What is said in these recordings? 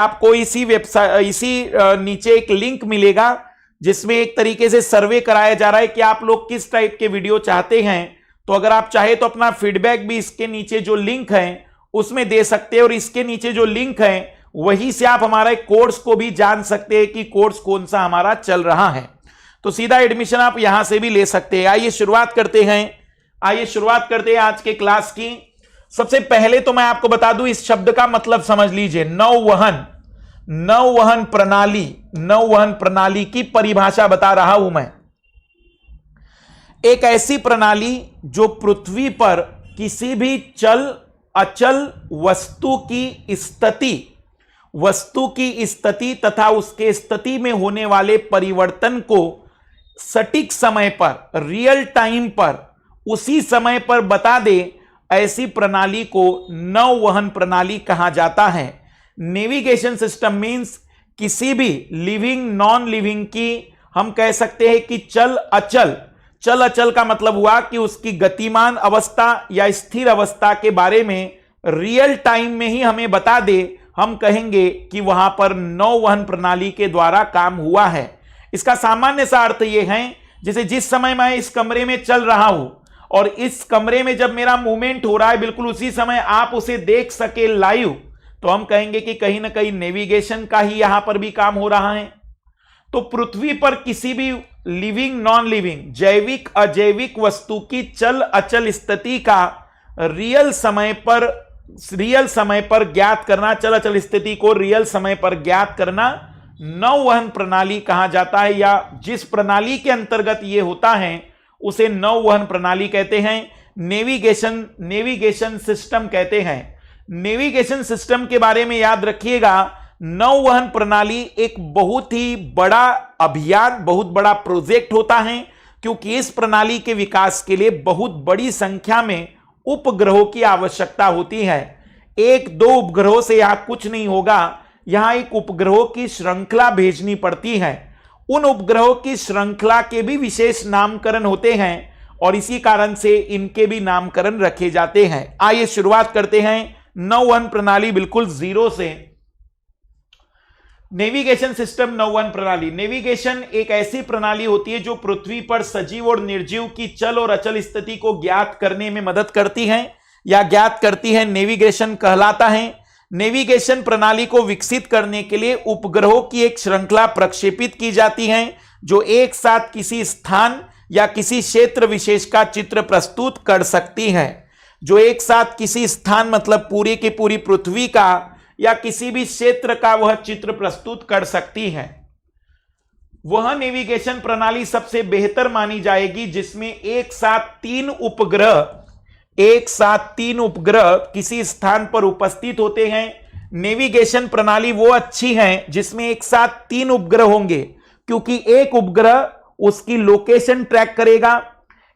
आपको इसी वेबसाइट नीचे एक लिंक मिलेगा जिसमें एक तरीके से सर्वे कराया जा रहा है कि आप लोग किस टाइप के वीडियो चाहते हैं। तो अगर आप चाहे तो अपना फीडबैक भी इसके नीचे जो लिंक है उसमें दे सकते हैं, और इसके नीचे जो लिंक है वहीं से आप हमारे कोर्स को भी जान सकते हैं कि कोर्स कौन सा हमारा चल रहा है। तो सीधा एडमिशन आप यहां से भी ले सकते हैं। आइए शुरुआत करते हैं आज के क्लास की। सबसे पहले तो मैं आपको बता दूं, इस शब्द का मतलब समझ लीजिए। नौवहन प्रणाली की परिभाषा बता रहा हूं मैं। एक ऐसी प्रणाली जो पृथ्वी पर किसी भी चल अचल वस्तु की स्थिति तथा उसके स्थिति में होने वाले परिवर्तन को सटीक समय पर, रियल टाइम पर, उसी समय पर बता दे, ऐसी प्रणाली को नौवहन प्रणाली कहा जाता है। नेविगेशन सिस्टम मींस किसी भी लिविंग नॉन लिविंग की, हम कह सकते हैं कि चल अचल का मतलब हुआ कि उसकी गतिमान अवस्था या स्थिर अवस्था के बारे में रियल टाइम में ही हमें बता दे, हम कहेंगे कि वहां पर नौवहन प्रणाली के द्वारा काम हुआ है। इसका सामान्य सा अर्थ यह है, जैसे जिस समय मैं इस कमरे में चल रहा हूं और इस कमरे में जब मेरा मूवमेंट हो रहा है बिल्कुल उसी समय आप उसे देख सके लाइव, तो हम कहेंगे कि कहीं ना कहीं नेविगेशन का ही यहां पर भी काम हो रहा है। तो पृथ्वी पर किसी भी लिविंग नॉन लिविंग, जैविक अजैविक वस्तु की चल अचल स्थिति का रियल समय पर ज्ञात करना, चल अचल स्थिति को रियल समय पर ज्ञात करना नौवहन प्रणाली कहा जाता है, या जिस प्रणाली के अंतर्गत यह होता है उसे नौवहन प्रणाली कहते हैं। नेविगेशन सिस्टम कहते हैं। नेविगेशन सिस्टम के बारे में याद रखिएगा, नौवहन प्रणाली एक बहुत ही बड़ा अभियान, बहुत बड़ा प्रोजेक्ट होता है, क्योंकि इस प्रणाली के विकास के लिए बहुत बड़ी संख्या में उपग्रहों की आवश्यकता होती है। एक दो उपग्रहों से यहां कुछ नहीं होगा, यहां एक उपग्रहों की श्रृंखला भेजनी पड़ती है। उन उपग्रहों की श्रृंखला के भी विशेष नामकरण होते हैं और इसी कारण से इनके भी नामकरण रखे जाते हैं। आइए शुरुआत करते हैं नौवहन प्रणाली बिल्कुल जीरो से। नेविगेशन सिस्टम, नौवहन प्रणाली। नेविगेशन एक ऐसी प्रणाली होती है जो पृथ्वी पर सजीव और निर्जीव की चल और अचल स्थिति को ज्ञात करने में मदद करती है या ज्ञात करती है, नेविगेशन कहलाता है। नेविगेशन प्रणाली को विकसित करने के लिए उपग्रहों की एक श्रृंखला प्रक्षेपित की जाती है जो एक साथ किसी स्थान या किसी क्षेत्र विशेष का चित्र प्रस्तुत कर सकती है। जो एक साथ किसी स्थान मतलब पूरी की पूरी पृथ्वी का या किसी भी क्षेत्र का वह चित्र प्रस्तुत कर सकती है। वह नेविगेशन प्रणाली सबसे बेहतर मानी जाएगी जिसमें एक साथ तीन उपग्रह किसी स्थान पर उपस्थित होते हैं। नेविगेशन प्रणाली वो अच्छी है जिसमें एक साथ तीन उपग्रह होंगे, क्योंकि एक उपग्रह उसकी लोकेशन ट्रैक करेगा,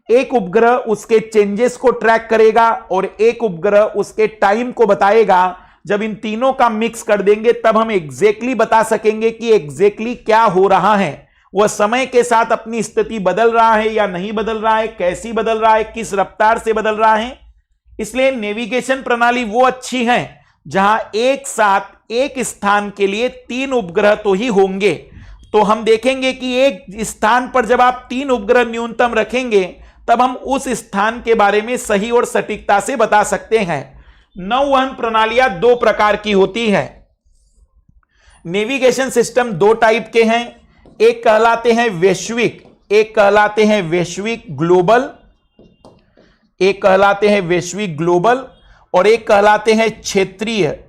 एक उपग्रह उसके चेंजेस को ट्रैक करेगा और एक उपग्रह उसके टाइम को बताएगा। जब इन तीनों का मिक्स कर देंगे तब हम एग्जैक्टली बता सकेंगे कि एग्जैक्टली क्या हो रहा है, वह समय के साथ अपनी स्थिति बदल रहा है या नहीं बदल रहा है, कैसी बदल रहा है, किस रफ्तार से बदल रहा है। इसलिए नेविगेशन प्रणाली वो अच्छी है जहां एक साथ एक स्थान के लिए तीन उपग्रह तो ही होंगे। तो हम देखेंगे कि एक स्थान पर जब आप तीन उपग्रह न्यूनतम रखेंगे तब हम उस स्थान के बारे में सही और सटीकता से बता सकते हैं। नौवहन प्रणालियां दो प्रकार की होती है। नेविगेशन सिस्टम दो टाइप के हैं, एक कहलाते हैं वैश्विक, एक कहलाते हैं वैश्विक ग्लोबल, एक कहलाते हैं वैश्विक ग्लोबल और एक कहलाते हैं क्षेत्रीय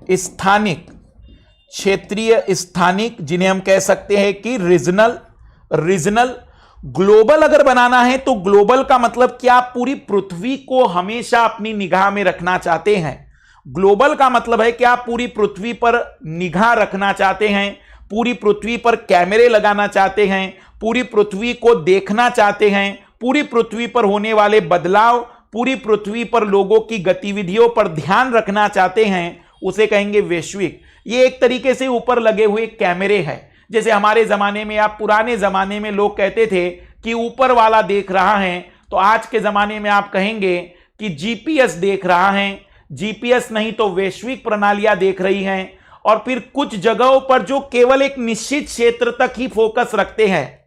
स्थानिक, जिन्हें हम कह सकते हैं कि रीजनल। ग्लोबल अगर बनाना है तो ग्लोबल का मतलब क्या, आप पूरी पृथ्वी को हमेशा अपनी निगाह में रखना चाहते हैं। ग्लोबल का मतलब है कि आप पूरी पृथ्वी पर निगाह रखना चाहते हैं, पूरी पृथ्वी पर कैमरे लगाना चाहते हैं, पूरी पृथ्वी को देखना चाहते हैं, पूरी पृथ्वी पर होने वाले बदलाव, पूरी पृथ्वी पर लोगों की गतिविधियों पर ध्यान रखना चाहते हैं, उसे कहेंगे वैश्विक। ये एक तरीके से ऊपर लगे हुए कैमरे हैं। जैसे हमारे जमाने में या पुराने जमाने में लोग कहते थे कि ऊपर वाला देख रहा है, तो आज के जमाने में आप कहेंगे कि जीपीएस देख रहा है। जीपीएस नहीं तो वैश्विक प्रणालियां देख रही हैं और फिर कुछ जगहों पर जो केवल एक निश्चित क्षेत्र तक ही फोकस रखते हैं,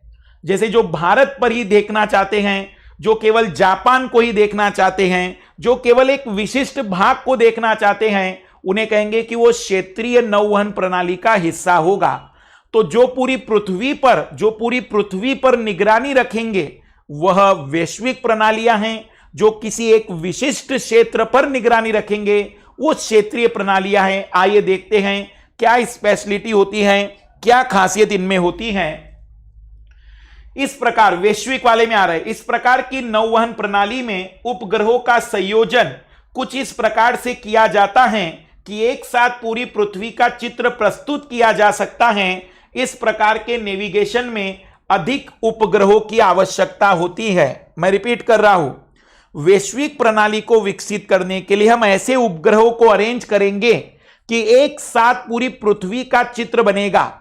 जैसे जो भारत पर ही देखना चाहते हैं, जो केवल जापान को ही देखना चाहते हैं, जो केवल एक विशिष्ट भाग को देखना चाहते हैं, उन्हें कहेंगे कि वो क्षेत्रीय नौवहन प्रणाली का हिस्सा होगा। तो जो पूरी पृथ्वी पर निगरानी रखेंगे वह वैश्विक प्रणालियां हैं, जो किसी एक विशिष्ट क्षेत्र पर निगरानी रखेंगे वो क्षेत्रीय प्रणालियां हैं। आइए देखते हैं क्या स्पेशलिटी होती है, क्या खासियत इनमें होती है। इस प्रकार वैश्विक वाले में आ रहा है, इस प्रकार की नौवहन प्रणाली में उपग्रहों का संयोजन कुछ इस प्रकार से किया जाता है कि एक साथ पूरी पृथ्वी का चित्र प्रस्तुत किया जा सकता है। इस प्रकार के नेविगेशन में अधिक उपग्रहों की आवश्यकता होती है। मैं रिपीट कर रहा हूं, वैश्विक प्रणाली को विकसित करने के लिए हम ऐसे उपग्रहों को अरेंज करेंगे कि एक साथ पूरी पृथ्वी का चित्र बनेगा।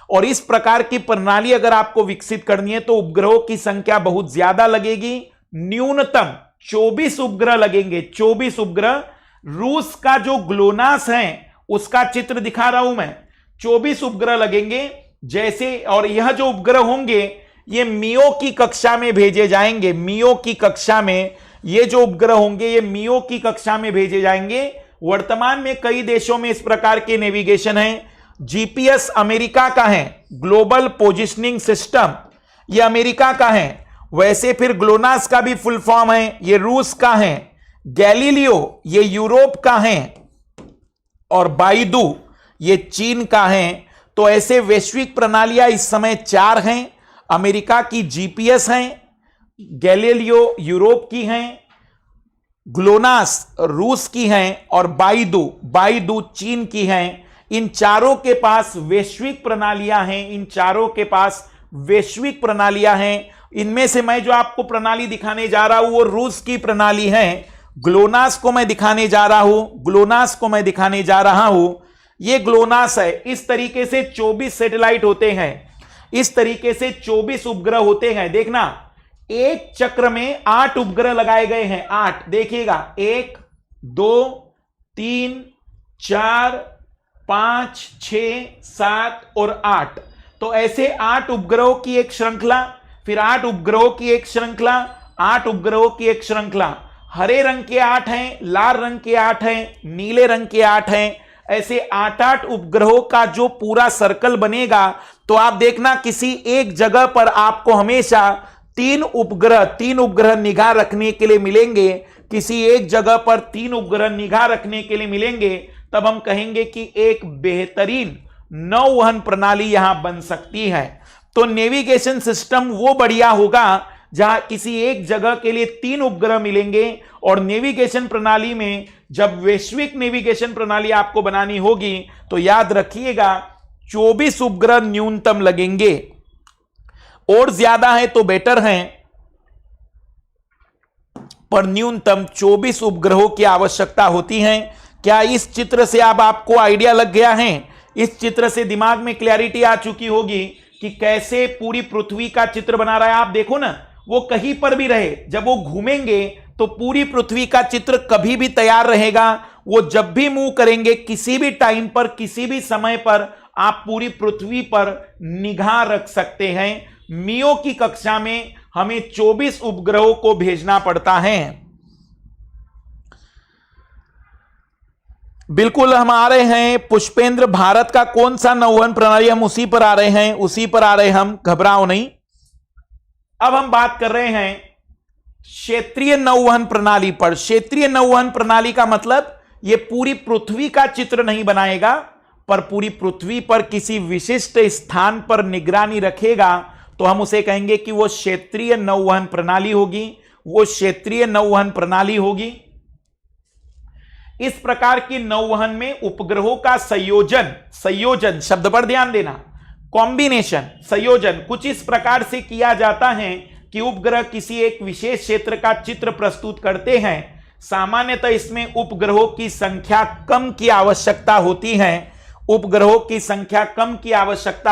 और इस प्रकार की प्रणाली अगर आपको विकसित करनी है तो उपग्रहों की संख्या बहुत ज्यादा लगेगी, न्यूनतम 24 उपग्रह लगेंगे। 24 उपग्रह, रूस का जो ग्लोनास है उसका चित्र दिखा रहा हूं मैं, 24 उपग्रह लगेंगे जैसे। और यह जो उपग्रह होंगे ये मियो की कक्षा में भेजे जाएंगे, मियो की कक्षा में ये जो उपग्रह होंगे ये मियो की कक्षा में भेजे जाएंगे। वर्तमान में कई देशों में इस प्रकार के नेविगेशन है। जीपीएस अमेरिका का है, ग्लोबल पोजिशनिंग सिस्टम, ये अमेरिका का है। वैसे फिर ग्लोनास का भी फुल फॉर्म है, ये रूस का है। गैलीलियो ये यूरोप का है और बाइडू ये चीन का है। तो ऐसे वैश्विक प्रणालियां इस समय 4 हैं। अमेरिका की जीपीएस हैं, गैलीलियो यूरोप की हैं, ग्लोनास रूस की हैं और बाइडू चीन की हैं। इन चारों के पास वैश्विक प्रणालियां हैं, इन चारों के पास वैश्विक प्रणालियां हैं। इनमें से मैं जो आपको प्रणाली दिखाने जा रहा हूं वो रूस की प्रणाली है। ग्लोनास को मैं दिखाने जा रहा हूं, ये ग्लोनास है। इस तरीके से 24 सैटेलाइट होते हैं, इस तरीके से 24 उपग्रह होते हैं। देखना एक चक्र में 8 उपग्रह लगाए गए हैं, 8 देखिएगा, 1 2 3 4 5 6 7 और 8। तो ऐसे 8 उपग्रहों की एक श्रृंखला, फिर 8 उपग्रहों की एक श्रृंखला, 8 उपग्रहों की एक श्रृंखला। हरे रंग के 8 हैं, लाल रंग के 8 हैं, नीले रंग के 8 हैं। ऐसे 8-8 उपग्रहों का जो पूरा सर्कल बनेगा, तो आप देखना किसी एक जगह पर आपको हमेशा 3 उपग्रह निगाह रखने के लिए मिलेंगे। किसी एक जगह पर 3 उपग्रह निगाह रखने के लिए मिलेंगे, तब हम कहेंगे कि एक बेहतरीन नौवहन प्रणाली यहां बन सकती है। तो नेविगेशन सिस्टम वो बढ़िया होगा जहां किसी एक जगह के लिए 3 उपग्रह मिलेंगे। और नेविगेशन प्रणाली में जब वैश्विक नेविगेशन प्रणाली आपको बनानी होगी तो याद रखिएगा 24 उपग्रह न्यूनतम लगेंगे, और ज्यादा है तो बेटर है, पर न्यूनतम 24 उपग्रहों की आवश्यकता होती है। क्या इस चित्र से अब आपको आइडिया लग गया है? इस चित्र से दिमाग में क्लैरिटी आ चुकी होगी कि कैसे पूरी पृथ्वी का चित्र बना रहा है। आप देखो ना, वो कहीं पर भी रहे, जब वो घूमेंगे तो पूरी पृथ्वी का चित्र कभी भी तैयार रहेगा। वो जब भी मूव करेंगे, किसी भी टाइम पर, किसी भी समय पर आप पूरी पृथ्वी पर निगाह रख सकते हैं। मियो की कक्षा में हमें 24 उपग्रहों को भेजना पड़ता है। बिल्कुल हम आ रहे हैं पुष्पेंद्र, भारत का कौन सा नौवहन प्रणाली, हम उसी पर आ रहे हैं, हम घबराओ नहीं। अब हम बात कर रहे हैं क्षेत्रीय नौवहन प्रणाली पर। क्षेत्रीय नौवहन प्रणाली का मतलब यह पूरी पृथ्वी का चित्र नहीं बनाएगा, पर पूरी पृथ्वी पर किसी विशिष्ट स्थान पर निगरानी रखेगा। तो हम उसे कहेंगे कि वो क्षेत्रीय नौवहन प्रणाली होगी, इस प्रकार की नौवहन में उपग्रहों का संयोजन शब्द पर ध्यान देना, कॉम्बिनेशन, संयोजन कुछ इस प्रकार से किया जाता है कि उपग्रह किसी एक विशेष क्षेत्र का चित्र प्रस्तुत करते हैं। सामान्यतः इसमें उपग्रहों की संख्या कम की आवश्यकता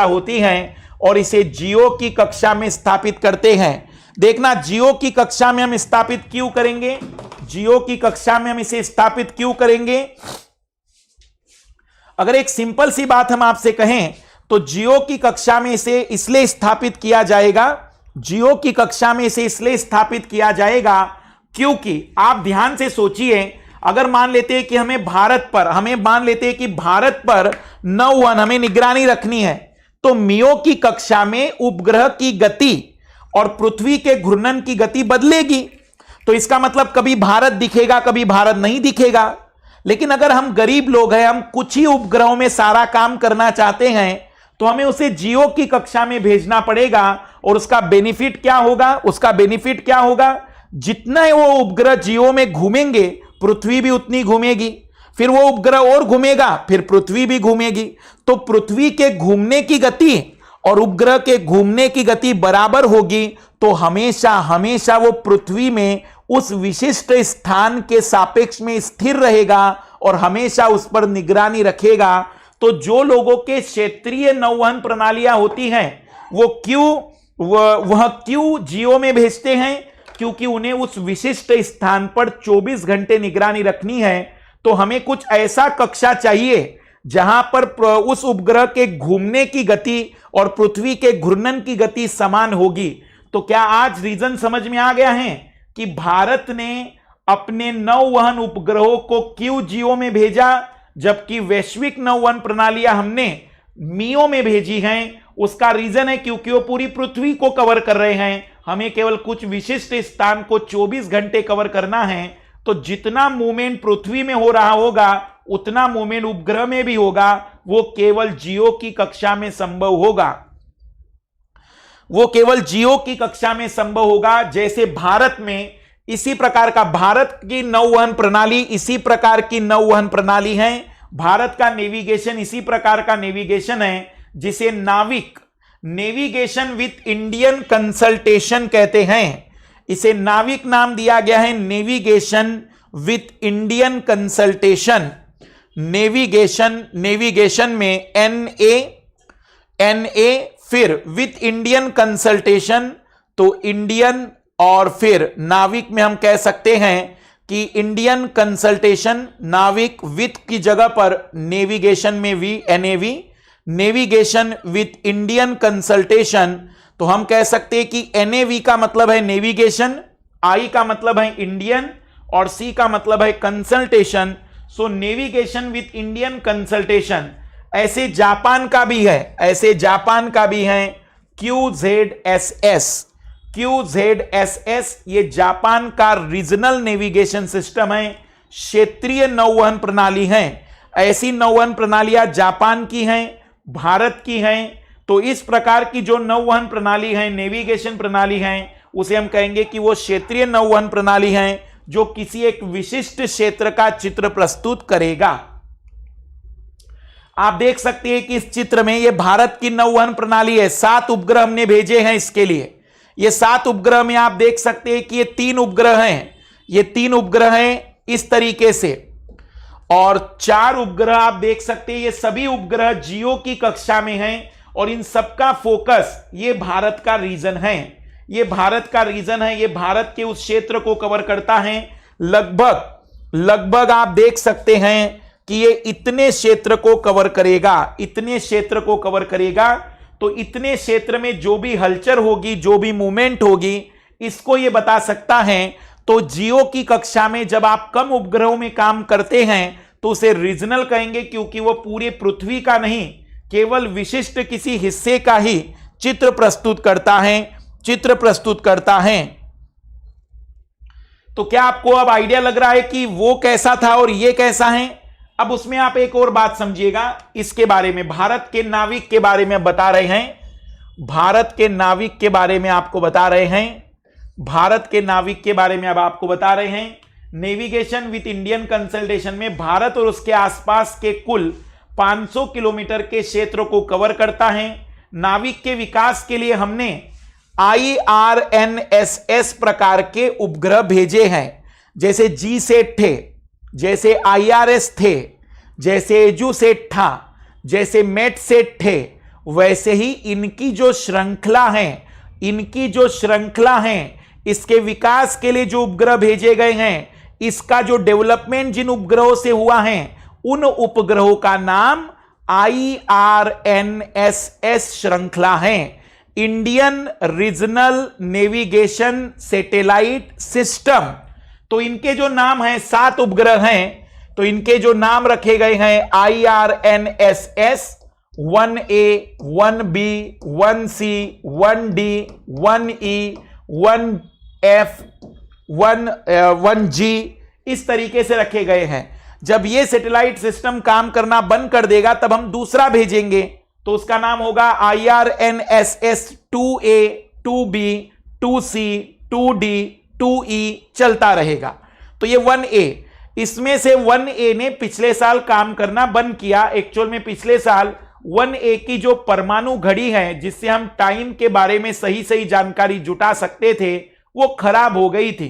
होती है, और इसे जियो की कक्षा में स्थापित करते हैं। देखना जियो की कक्षा में हम स्थापित क्यों करेंगे, जियो की कक्षा में हम इसे स्थापित क्यों करेंगे? अगर एक सिंपल सी बात हम आपसे कहें तो जियो की कक्षा में इसे इसलिए स्थापित किया जाएगा, जियो की कक्षा में इसे इसलिए स्थापित किया जाएगा क्योंकि आप ध्यान से सोचिए, अगर मान लेते हैं कि हमें मान लेते हैं कि भारत पर 9 हमें निगरानी रखनी है, तो मियो की कक्षा में उपग्रह की गति और पृथ्वी के घूर्णन की गति बदलेगी। तो इसका मतलब कभी भारत दिखेगा, कभी भारत नहीं दिखेगा। लेकिन अगर हम गरीब लोग हैं, हम कुछ ही उपग्रहों में सारा काम करना चाहते हैं, तो हमें उसे जियो की कक्षा में भेजना पड़ेगा। और उसका बेनिफिट क्या होगा? जितना वो उपग्रह जियो में घूमेंगे, पृथ्वी भी उतनी घूमेगी, फिर वो उपग्रह और घूमेगा, फिर पृथ्वी भी घूमेगी। तो पृथ्वी के घूमने की गति और उपग्रह के घूमने की गति बराबर होगी, तो हमेशा वो पृथ्वी में उस विशिष्ट स्थान के सापेक्ष में स्थिर रहेगा और हमेशा उस पर निगरानी रखेगा। तो जो लोगों के क्षेत्रीय नौवहन प्रणालियां होती हैं, वो क्यों जियो में भेजते हैं? क्योंकि उन्हें उस विशिष्ट स्थान पर 24 घंटे निगरानी रखनी है। तो हमें कुछ ऐसा कक्षा चाहिए जहां पर उस उपग्रह के घूमने की गति और पृथ्वी के घूर्णन की गति समान होगी। तो क्या आज रीजन समझ में आ गया है कि भारत ने अपने नौवहन उपग्रहों को क्यों जियो में भेजा, जबकि वैश्विक नौवहन प्रणालियां हमने मियो में भेजी हैं? उसका रीजन है क्योंकि वो पूरी पृथ्वी को कवर कर रहे हैं, हमें केवल कुछ विशिष्ट स्थान को 24 घंटे कवर करना है। तो जितना मूवमेंट पृथ्वी में हो रहा होगा, उतना मूवमेंट उपग्रह में भी होगा, वो केवल जियो की कक्षा में संभव होगा। जैसे भारत में इसी प्रकार का भारत की नौवहन प्रणाली है। भारत का नेविगेशन इसी प्रकार का नेविगेशन है जिसे नेविगेशन विथ इंडियन कंसल्टेशन कहते हैं। इसे नाविक नाम दिया गया है, navigation with Indian consultation. Navigation में NA फिर विथ इंडियन कंसल्टेशन, तो इंडियन और फिर नाविक में हम कह सकते हैं कि इंडियन कंसल्टेशन, नाविक विथ की जगह पर नेविगेशन में NAV, navigation with Indian consultation. तो हम कह सकते हैं कि NAV का मतलब है नेविगेशन, I का मतलब है इंडियन और C का मतलब है consultation. So navigation with Indian consultation. ऐसे जापान का भी है QZSS। ये जापान का रीजनल नेविगेशन सिस्टम है, क्षेत्रीय नौवहन प्रणाली है। ऐसी नौवहन प्रणालियां जापान की हैं, भारत की हैं। तो इस प्रकार की जो नौवहन प्रणाली है, नेविगेशन प्रणाली है, उसे हम कहेंगे कि वो क्षेत्रीय नौवहन प्रणाली है, जो किसी एक विशिष्ट क्षेत्र का चित्र प्रस्तुत करेगा। आप देख सकते हैं कि इस चित्र में ये भारत की नौवहन प्रणाली है। 7 उपग्रह हमने भेजे हैं इसके लिए। ये 7 उपग्रह में आप देख सकते हैं कि ये 3 उपग्रह हैं, ये 3 उपग्रह हैं इस तरीके से, और 4 उपग्रह आप देख सकते हैं। ये सभी उपग्रह जियो की कक्षा में हैं और इन सबका फोकस ये भारत का रीजन है। ये भारत के उस क्षेत्र को कवर करता है। लगभग आप देख सकते हैं कि ये इतने क्षेत्र को कवर करेगा। तो इतने क्षेत्र में जो भी हलचल होगी, जो भी मूवमेंट होगी, इसको ये बता सकता है। तो जियो की कक्षा में जब आप कम उपग्रहों में काम करते हैं तो उसे रीजनल कहेंगे, क्योंकि वो पूरे पृथ्वी का नहीं, केवल विशिष्ट किसी हिस्से का ही चित्र प्रस्तुत करता है। तो क्या आपको अब आइडिया लग रहा है कि वो कैसा था और ये कैसा है? अब उसमें आप एक और बात समझिएगा इसके बारे में। भारत के नाविक के बारे में बता रहे हैं। नेविगेशन विथ इंडियन कंसल्टेशन में भारत और उसके आसपास के कुल 500 किलोमीटर के क्षेत्र को कवर करता है। नाविक के विकास के लिए हमने IRNSS प्रकार के उपग्रह भेजे हैं, जैसे GSAT थे, जैसे IRS थे, जैसे एजुसेट था, जैसे मेटसेट थे। वैसे ही इनकी जो श्रृंखला है, इसके विकास के लिए जो उपग्रह भेजे गए हैं, इसका जो डेवलपमेंट जिन उपग्रहों से हुआ है, उन उपग्रहों का नाम IRNSS श्रृंखला है, Indian regional navigation satellite system. तो इनके जो नाम हैं, 7 उपग्रह हैं, तो इनके जो नाम रखे गए हैं IRNSS 1A, 1B, 1C, 1D, 1E, 1F, 1G, इस तरीके से रखे गए हैं। जब ये सैटेलाइट सिस्टम काम करना बंद कर देगा तब हम दूसरा भेजेंगे, तो उसका नाम होगा IRNSS 2A, 2B, 2C, 2D, 2E, चलता रहेगा। तो ये 1A, इसमें से 1A ने पिछले साल काम करना बंद किया। एक्चुअल में पिछले साल 1A की जो परमाणु घड़ी है, जिससे हम टाइम के बारे में सही सही जानकारी जुटा सकते थे, वो खराब हो गई थी,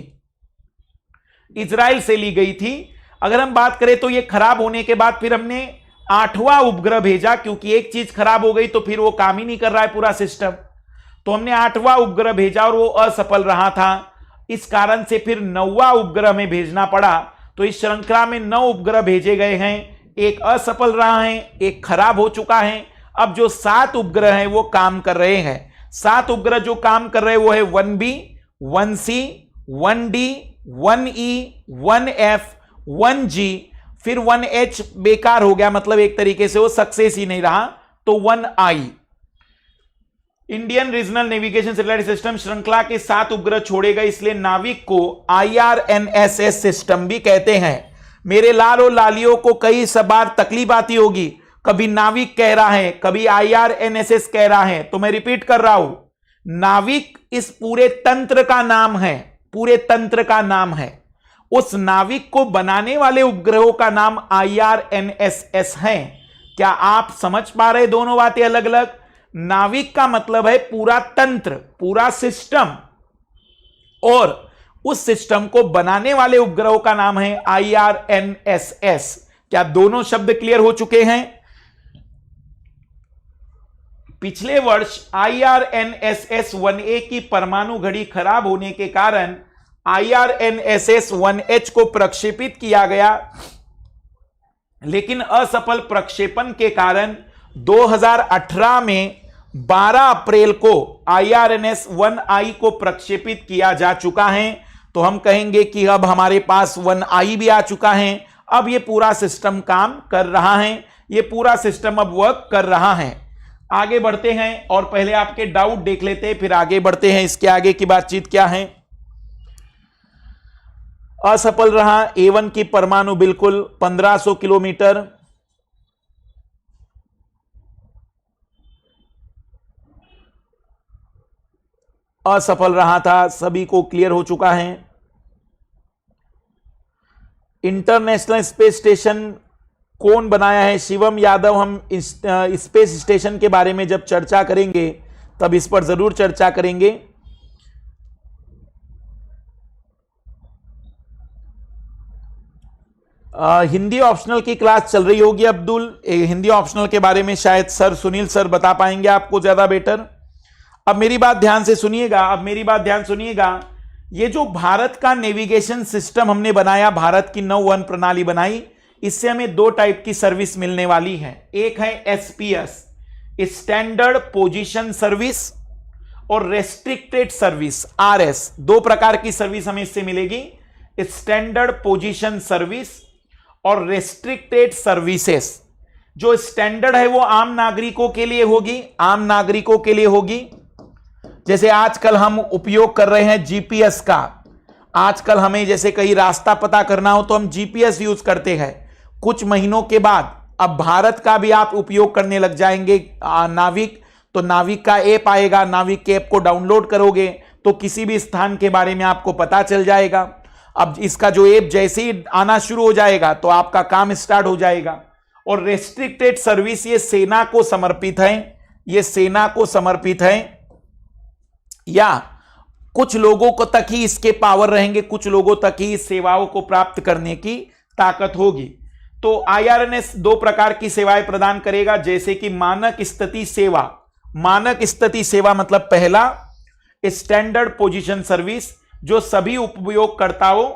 इजराइल से ली गई थी। अगर हम बात करें तो ये खराब होने के बाद फिर हमने 8वां उपग्रह भेजा, क्योंकि एक चीज खराब हो गई तो फिर वो काम ही नहीं कर रहा है पूरा सिस्टम। तो हमने 8वां उपग्रह भेजा और वो असफल रहा था। इस कारण से फिर 9वां उपग्रह में भेजना पड़ा। तो इस श्रृंखला में 9 उपग्रह भेजे गए हैं, एक असफल रहा है, एक खराब हो चुका है। अब जो 7 उपग्रह हैं वो काम कर रहे हैं। 7 उपग्रह जो काम कर रहे हैं वो है 1B, 1C, 1D, 1E, 1F, 1G, फिर 1H बेकार हो गया, मतलब एक तरीके से वो सक्सेस ही नहीं रहा, तो 1I। Indian regional navigation satellite system श्रृंखला के 7 उपग्रह छोड़े गए, इसलिए नाविक को IRNSS सिस्टम भी कहते हैं। मेरे लाल और लालियों को कई बार तकलीफ आती होगी, कभी नाविक कह रहा है, कभी IRNSS कह रहा है, तो मैं रिपीट कर रहा हूं, नाविक इस पूरे तंत्र का नाम है, पूरे तंत्र का नाम है। उस नाविक को बनाने वाले उपग्रहों का नाम IRNSS है। क्या आप समझ पा रहे दोनों बातें अलग अलग? नाविक का मतलब है पूरा तंत्र, पूरा सिस्टम, और उस सिस्टम को बनाने वाले उपग्रहों का नाम है IRNSS। क्या दोनों शब्द क्लियर हो चुके हैं? पिछले वर्ष IRNSS 1A की परमाणु घड़ी खराब होने के कारण IRNSS 1H को प्रक्षेपित किया गया, लेकिन असफल प्रक्षेपण के कारण 2018 में 12 अप्रैल को IRNS 1I को प्रक्षेपित किया जा चुका है। तो हम कहेंगे कि अब हमारे पास 1I भी आ चुका है। अब ये पूरा सिस्टम काम कर रहा है, ये पूरा सिस्टम अब वर्क कर रहा है। आगे बढ़ते हैं और पहले आपके डाउट देख लेते हैं, फिर आगे बढ़ते हैं। इसके आगे की बातचीत क्या है? असफल रहा A1 की परमाणु बिल्कुल 1500 किलोमीटर, असफल रहा था, सभी को क्लियर हो चुका है। इंटरनेशनल स्पेस स्टेशन कौन बनाया है? शिवम यादव। हम स्पेस स्टेशन के बारे में जब चर्चा करेंगे तब इस पर जरूर चर्चा करेंगे। हिंदी ऑप्शनल की क्लास चल रही होगी अब्दुल, हिंदी ऑप्शनल के बारे में शायद सर सुनील सर बता पाएंगे आपको ज्यादा बेटर। अब मेरी बात ध्यान से सुनिएगा, ये जो भारत का नेविगेशन सिस्टम हमने बनाया, भारत की नौवन प्रणाली बनाई, इससे हमें 2 टाइप की सर्विस मिलने वाली है। एक है SPS, स्टैंडर्ड पोजीशन सर्विस, और रेस्ट्रिक्टेड सर्विस RS। 2 प्रकार की सर्विस हमें इससे मिलेगी, स्टैंडर्ड पोजीशन सर्विस और रेस्ट्रिक्टेड सर्विसेस। जो स्टैंडर्ड है वो आम नागरिकों के लिए होगी, जैसे आजकल हम उपयोग कर रहे हैं GPS का। आजकल हमें जैसे कहीं रास्ता पता करना हो तो हम GPS यूज करते हैं। कुछ महीनों के बाद अब भारत का भी आप उपयोग करने लग जाएंगे नाविक, तो नाविक का ऐप आएगा, नाविक के ऐप को डाउनलोड करोगे तो किसी भी स्थान के बारे में आपको पता चल जाएगा। अब इसका जो ऐप जैसे ही आना शुरू हो जाएगा तो आपका काम स्टार्ट हो जाएगा। और रेस्ट्रिक्टेड सर्विस ये सेना को समर्पित है, या कुछ लोगों को तक ही इसके पावर रहेंगे, कुछ लोगों तक ही इस सेवाओं को प्राप्त करने की ताकत होगी। तो IRNS 2 प्रकार की सेवाएं प्रदान करेगा, जैसे कि मानक स्थिति सेवा मतलब पहला स्टैंडर्ड पोजीशन सर्विस, जो सभी उपयोगकर्ताओं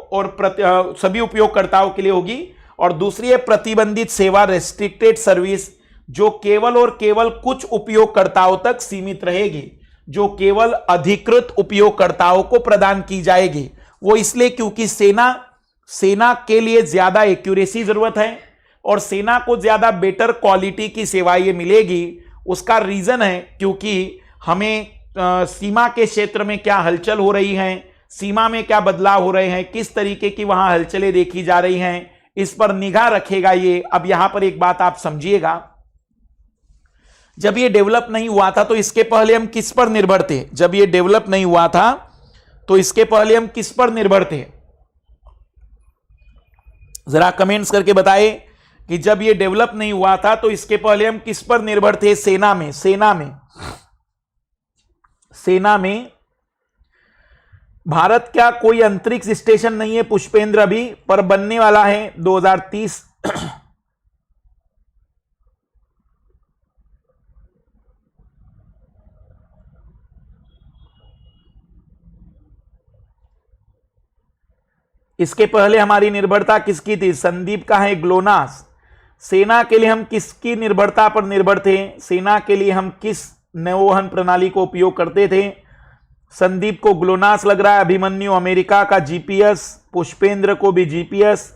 के लिए होगी और दूसरी है प्रतिबंधित सेवा, रेस्ट्रिक्टेड सर्विस, जो केवल और केवल कुछ उपयोगकर्ताओं तक सीमित रहेगी, जो केवल अधिकृत उपयोगकर्ताओं को प्रदान की जाएगी। वो इसलिए क्योंकि सेना के लिए ज्यादा एक्यूरेसी जरूरत है और सेना को ज्यादा बेटर क्वालिटी की सेवा ये मिलेगी। उसका रीजन है क्योंकि हमें सीमा के क्षेत्र में क्या हलचल हो रही है, सीमा में क्या बदलाव हो रहे हैं, किस तरीके की वहां हलचलें देखी जा रही हैं, इस पर निगाह रखेगा ये। अब यहां पर एक बात आप समझिएगा, जब ये डेवलप नहीं हुआ था तो इसके पहले हम किस पर निर्भर थे? जब ये डेवलप नहीं हुआ था तो इसके पहले हम किस पर निर्भर थे? जरा कमेंट्स करके बताएं कि जब ये डेवलप नहीं हुआ था तो इसके पहले हम किस पर निर्भर थे? सेना में भारत क्या कोई अंतरिक्ष स्टेशन नहीं है पुष्पेंद्र अभी, पर बनने वाला है 2030। इसके पहले हमारी निर्भरता किसकी थी? संदीप का है ग्लोनास। सेना के लिए हम किसकी निर्भरता पर निर्भर थे? सेना के लिए हम किस नौवहन प्रणाली को उपयोग करते थे? संदीप को ग्लोनास लग रहा है, अभिमन्यु अमेरिका का जीपीएस, पुष्पेंद्र को भी जीपीएस।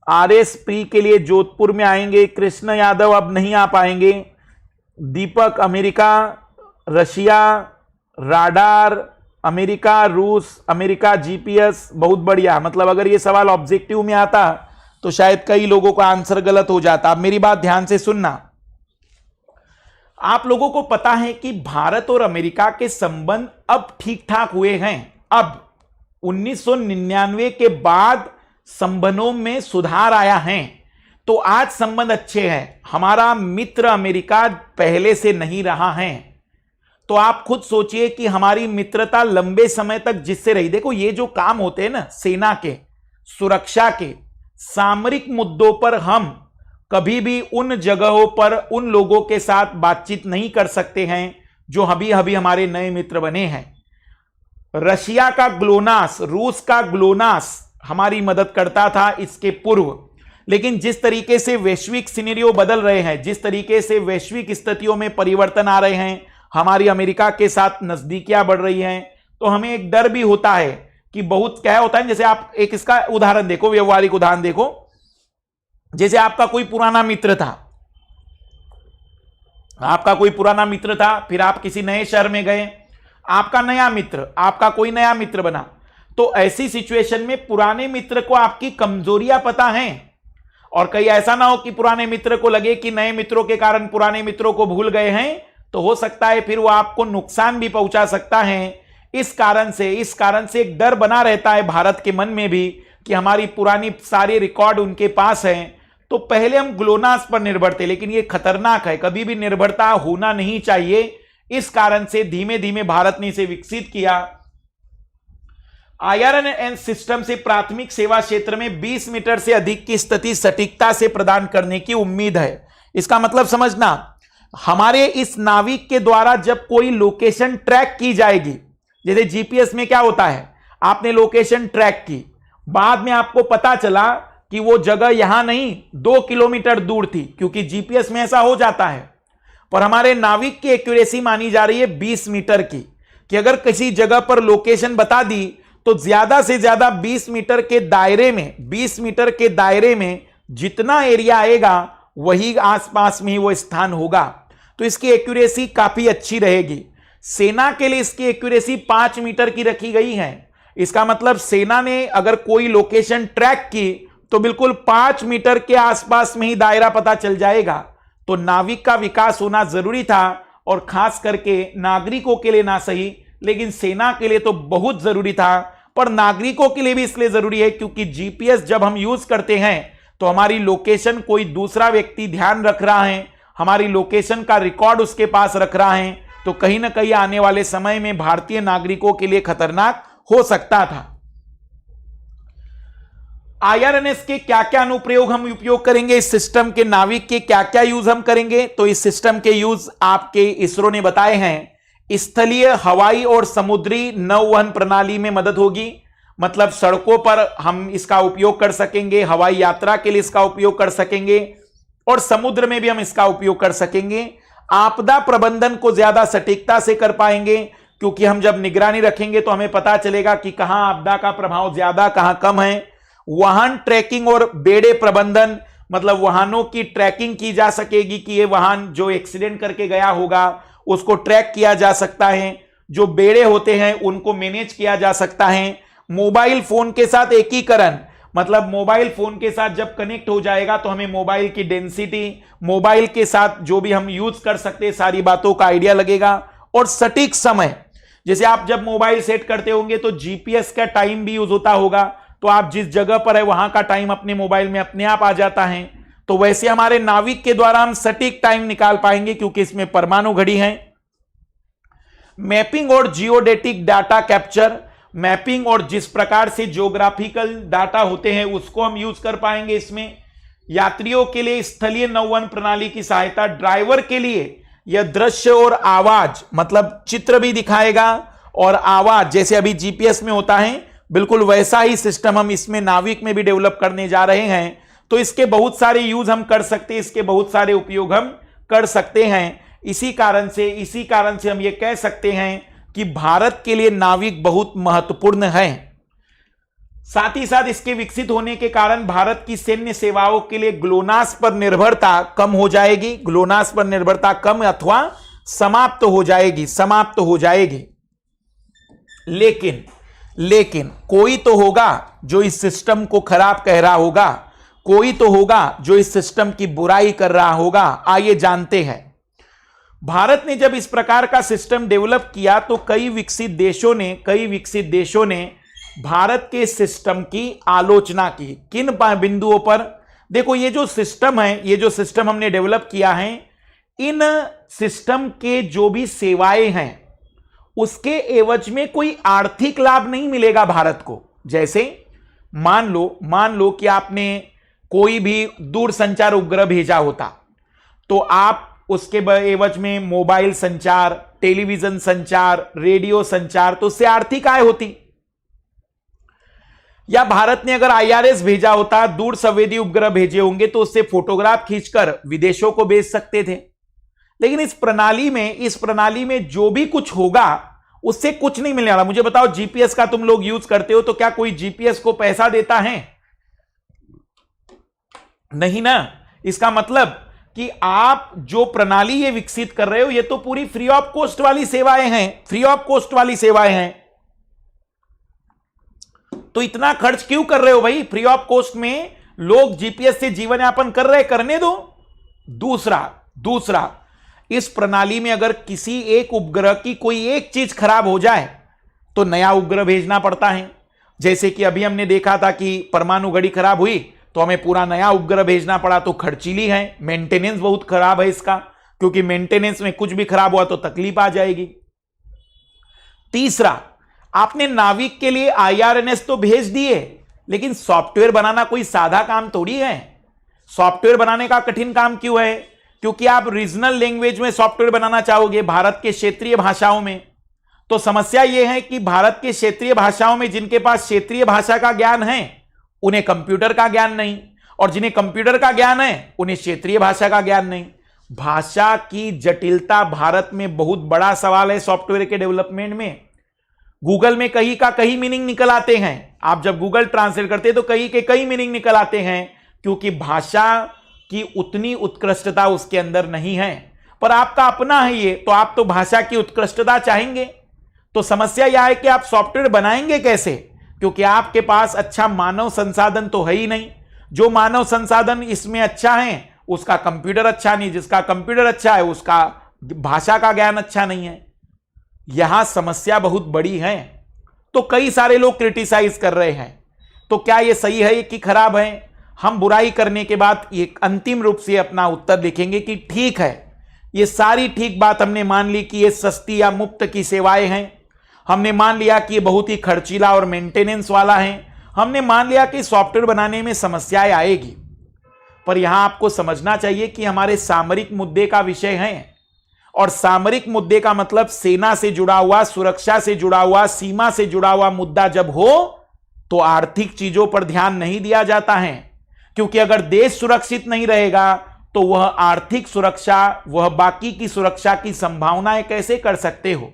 आरएस प्री के लिए जोधपुर में आएंगे, कृष्ण यादव अब नहीं आ पाएंगे। दीपक अमेरिका, रशिया, राडार, अमेरिका, रूस, अमेरिका जीपीएस, बहुत बढ़िया। मतलब अगर ये सवाल ऑब्जेक्टिव में आता तो शायद कई लोगों का आंसर गलत हो जाता। अब मेरी बात ध्यान से सुनना, आप लोगों को पता है कि भारत और अमेरिका के संबंध अब ठीक ठाक हुए हैं। अब 1999 के बाद संबंधों में सुधार आया है, तो आज संबंध अच्छे हैं। हमारा मित्र अमेरिका पहले से नहीं रहा है। तो आप खुद सोचिए कि हमारी मित्रता लंबे समय तक जिससे रही। देखो, ये जो काम होते हैं ना, सेना के, सुरक्षा के, सामरिक मुद्दों पर हम कभी भी उन जगहों पर उन लोगों के साथ बातचीत नहीं कर सकते हैं जो अभी अभी हमारे नए मित्र बने हैं। रशिया का ग्लोनास, रूस का ग्लोनास हमारी मदद करता था इसके पूर्व, लेकिन जिस तरीके से वैश्विक सिनेरियो बदल रहे हैं, जिस तरीके से वैश्विक स्थितियों में परिवर्तन आ रहे हैं, हमारी अमेरिका के साथ नजदीकियां बढ़ रही हैं, तो हमें एक डर भी होता है कि बहुत क्या होता है। जैसे आप एक इसका उदाहरण देखो, व्यवहारिक उदाहरण देखो। जैसे आपका कोई पुराना मित्र था, फिर आप किसी नए शहर में गए, आपका कोई नया मित्र बना, तो ऐसी सिचुएशन में पुराने मित्र को आपकी कमजोरियां पता हैं, और कहीं ऐसा ना हो कि पुराने मित्र को लगे कि नए मित्रों के कारण पुराने मित्रों को भूल गए हैं, तो हो सकता है फिर वो आपको नुकसान भी पहुंचा सकता है। इस कारण से एक डर बना रहता है भारत के मन में भी कि हमारी पुरानी सारे रिकॉर्ड उनके पास हैं। तो पहले हम ग्लोनास पर निर्भर थे, लेकिन ये खतरनाक है, कभी भी निर्भरता होना नहीं चाहिए। इस कारण से धीमे धीमे भारत ने इसे विकसित किया। आईआरएन सिस्टम से प्राथमिक सेवा क्षेत्र में 20 मीटर से अधिक की स्थिति सटीकता से प्रदान करने की उम्मीद है। इसका मतलब समझना, हमारे इस नाविक के द्वारा जब कोई लोकेशन ट्रैक की जाएगी, जैसे जीपीएस में क्या होता है, आपने लोकेशन ट्रैक की, बाद में आपको पता चला कि वो जगह यहां नहीं 2 किलोमीटर दूर थी, क्योंकि जीपीएस में ऐसा हो जाता है। पर हमारे नाविक की एक्यूरेसी मानी जा रही है 20 मीटर की, कि अगर किसी जगह पर लोकेशन बता दी तो ज्यादा से ज्यादा 20 मीटर के दायरे में जितना एरिया आएगा वही आसपास में ही वो स्थान होगा। तो इसकी एक्यूरेसी काफी अच्छी रहेगी। सेना के लिए इसकी एक्यूरेसी 5 मीटर की रखी गई है। इसका मतलब सेना ने अगर कोई लोकेशन ट्रैक की तो बिल्कुल 5 मीटर के आसपास में ही दायरा पता चल जाएगा। तो नाविक का विकास होना जरूरी था, और खास करके नागरिकों के लिए ना सही, लेकिन सेना के लिए तो बहुत जरूरी था। पर नागरिकों के लिए भी इसलिए जरूरी है क्योंकि जीपीएस जब हम यूज करते हैं तो हमारी लोकेशन कोई दूसरा व्यक्ति ध्यान रख रहा है, हमारी लोकेशन का रिकॉर्ड उसके पास रख रहा है, तो कहीं ना कहीं आने वाले समय में भारतीय नागरिकों के लिए खतरनाक हो सकता था। आईआरएनएस के क्या क्या अनुप्रयोग हम उपयोग करेंगे, इस सिस्टम के नाविक के क्या क्या यूज हम करेंगे, तो इस सिस्टम के यूज आपके इसरो ने बताए हैं। स्थलीय, हवाई और समुद्री नौवहन प्रणाली में मदद होगी, मतलब सड़कों पर हम इसका उपयोग कर सकेंगे, हवाई यात्रा के लिए इसका उपयोग कर सकेंगे और समुद्र में भी हम इसका उपयोग कर सकेंगे। आपदा प्रबंधन को ज्यादा सटीकता से कर पाएंगे, क्योंकि हम जब निगरानी रखेंगे तो हमें पता चलेगा कि कहां आपदा का प्रभाव ज्यादा कहां कम है। वाहन ट्रैकिंग और बेड़े प्रबंधन, मतलब वाहनों की ट्रैकिंग की जा सकेगी कि ये वाहन जो एक्सीडेंट करके गया होगा उसको ट्रैक किया जा सकता है। जो बेड़े होते हैं उनको मैनेज किया जा सकता है। मोबाइल फोन के साथ एकीकरण, मतलब मोबाइल फोन के साथ जब कनेक्ट हो जाएगा तो हमें मोबाइल की डेंसिटी, मोबाइल के साथ जो भी हम यूज कर सकते हैं सारी बातों का आइडिया लगेगा। और सटीक समय, जैसे आप जब मोबाइल सेट करते होंगे तो जीपीएस का टाइम भी यूज होता होगा, तो आप जिस जगह पर है वहां का टाइम अपने मोबाइल में अपने आप आ जाता है। तो वैसे हमारे नाविक के द्वारा हम सटीक टाइम निकाल पाएंगे, क्योंकि इसमें परमाणु घड़ी है। मैपिंग और जियोडेटिक डाटा कैप्चर, मैपिंग और जिस प्रकार से ज्योग्राफिकल डाटा होते हैं उसको हम यूज कर पाएंगे इसमें। यात्रियों के लिए स्थलीय नौवहन प्रणाली की सहायता, ड्राइवर के लिए यह दृश्य और आवाज, मतलब चित्र भी दिखाएगा और आवाज, जैसे अभी जीपीएस में होता है बिल्कुल वैसा ही सिस्टम हम इसमें नाविक में भी डेवलप करने जा रहे हैं। तो इसके बहुत सारे यूज हम कर सकते हैं, इसके बहुत सारे उपयोग हम कर सकते हैं। इसी कारण से हम ये कह सकते हैं कि भारत के लिए नाविक बहुत महत्वपूर्ण है। साथ ही साथ इसके विकसित होने के कारण भारत की सैन्य सेवाओं के लिए ग्लोनास पर निर्भरता कम हो जाएगी, ग्लोनास पर निर्भरता कम अथवा समाप्त हो जाएगी। लेकिन कोई तो होगा जो इस सिस्टम को खराब कह रहा होगा, कोई तो होगा जो इस सिस्टम की बुराई कर रहा होगा। आइए जानते हैं। भारत ने जब इस प्रकार का सिस्टम डेवलप किया तो कई विकसित देशों ने भारत के सिस्टम की आलोचना की। किन बिंदुओं पर? देखो, ये जो सिस्टम हमने डेवलप किया है, इन सिस्टम के जो भी सेवाएं हैं उसके एवज में कोई आर्थिक लाभ नहीं मिलेगा भारत को। जैसे मान लो कि आपने कोई भी दूरसंचार उपग्रह भेजा होता, तो आप उसके एवज में मोबाइल संचार, टेलीविजन संचार, रेडियो संचार, तो उससे आर्थिक आय होती। या भारत ने अगर आईआरएस भेजा होता, दूर संवेदी उपग्रह भेजे होंगे, तो उससे फोटोग्राफ खींचकर विदेशों को भेज सकते थे। लेकिन इस प्रणाली में जो भी कुछ होगा उससे कुछ नहीं मिलने वाला। मुझे बताओ, जीपीएस का तुम लोग यूज करते हो तो क्या कोई जीपीएस को पैसा देता है? नहीं ना। इसका मतलब कि आप जो प्रणाली ये विकसित कर रहे हो ये तो पूरी फ्री ऑफ कॉस्ट वाली सेवाएं हैं। तो इतना खर्च क्यों कर रहे हो भाई? फ्री ऑफ कॉस्ट में लोग जीपीएस से जीवन यापन कर रहे, करने दो। दूसरा, इस प्रणाली में अगर किसी एक उपग्रह की कोई एक चीज खराब हो जाए तो नया उपग्रह भेजना पड़ता है। जैसे कि अभी हमने देखा था कि परमाणु घड़ी खराब हुई तो हमें पूरा नया उपग्रह भेजना पड़ा, तो खर्चीली है, मेंटेनेंस बहुत खराब है इसका, क्योंकि मेंटेनेंस में कुछ भी खराब हुआ तो तकलीफ आ जाएगी। तीसरा, आपने नाविक के लिए आईआरएनएस तो भेज दिए, लेकिन सॉफ्टवेयर बनाना कोई सादा काम थोड़ी है। सॉफ्टवेयर बनाने का कठिन काम क्यों है? क्योंकि आप रीजनल लैंग्वेज में सॉफ्टवेयर बनाना चाहोगे, भारत के क्षेत्रीय भाषाओं में। तो समस्या यह है कि भारत के क्षेत्रीय भाषाओं में जिनके पास क्षेत्रीय भाषा का ज्ञान है उन्हें कंप्यूटर का ज्ञान नहीं, और जिन्हें कंप्यूटर का ज्ञान है उन्हें क्षेत्रीय भाषा का ज्ञान नहीं। भाषा की जटिलता भारत में बहुत बड़ा सवाल है सॉफ्टवेयर के डेवलपमेंट में। गूगल में कहीं का कहीं मीनिंग निकल आते हैं। आप जब गूगल ट्रांसलेट करते हैं तो कहीं के कई मीनिंग निकल आते हैं, क्योंकि भाषा की उतनी उत्कृष्टता उसके अंदर नहीं है। पर आपका अपना है ये, तो आप तो भाषा की उत्कृष्टता चाहेंगे। तो समस्या यह है कि आप सॉफ्टवेयर बनाएंगे कैसे, क्योंकि आपके पास अच्छा मानव संसाधन तो है ही नहीं। जो मानव संसाधन इसमें अच्छा है उसका कंप्यूटर अच्छा नहीं, जिसका कंप्यूटर अच्छा है उसका भाषा का ज्ञान अच्छा नहीं है। यहां समस्या बहुत बड़ी है। तो कई सारे लोग क्रिटिसाइज कर रहे हैं। तो क्या यह सही है कि खराब है? हम बुराई करने के बाद एक अंतिम रूप से अपना उत्तर लिखेंगे कि ठीक है, ये सारी ठीक बात हमने मान ली कि ये सस्ती या मुफ्त की सेवाएं हैं। हमने मान लिया कि ये बहुत ही खर्चीला और मेंटेनेंस वाला है। हमने मान लिया कि सॉफ्टवेयर बनाने में समस्याएं आएगी। पर यहां आपको समझना चाहिए कि हमारे सामरिक मुद्दे का विषय है, और सामरिक मुद्दे का मतलब सेना से जुड़ा हुआ, सुरक्षा से जुड़ा हुआ, सीमा से जुड़ा हुआ मुद्दा जब हो तो आर्थिक चीजों पर ध्यान नहीं दिया जाता है, क्योंकि अगर देश सुरक्षित नहीं रहेगा तो वह आर्थिक सुरक्षा, वह बाकी की सुरक्षा की संभावनाएं कैसे कर सकते हो।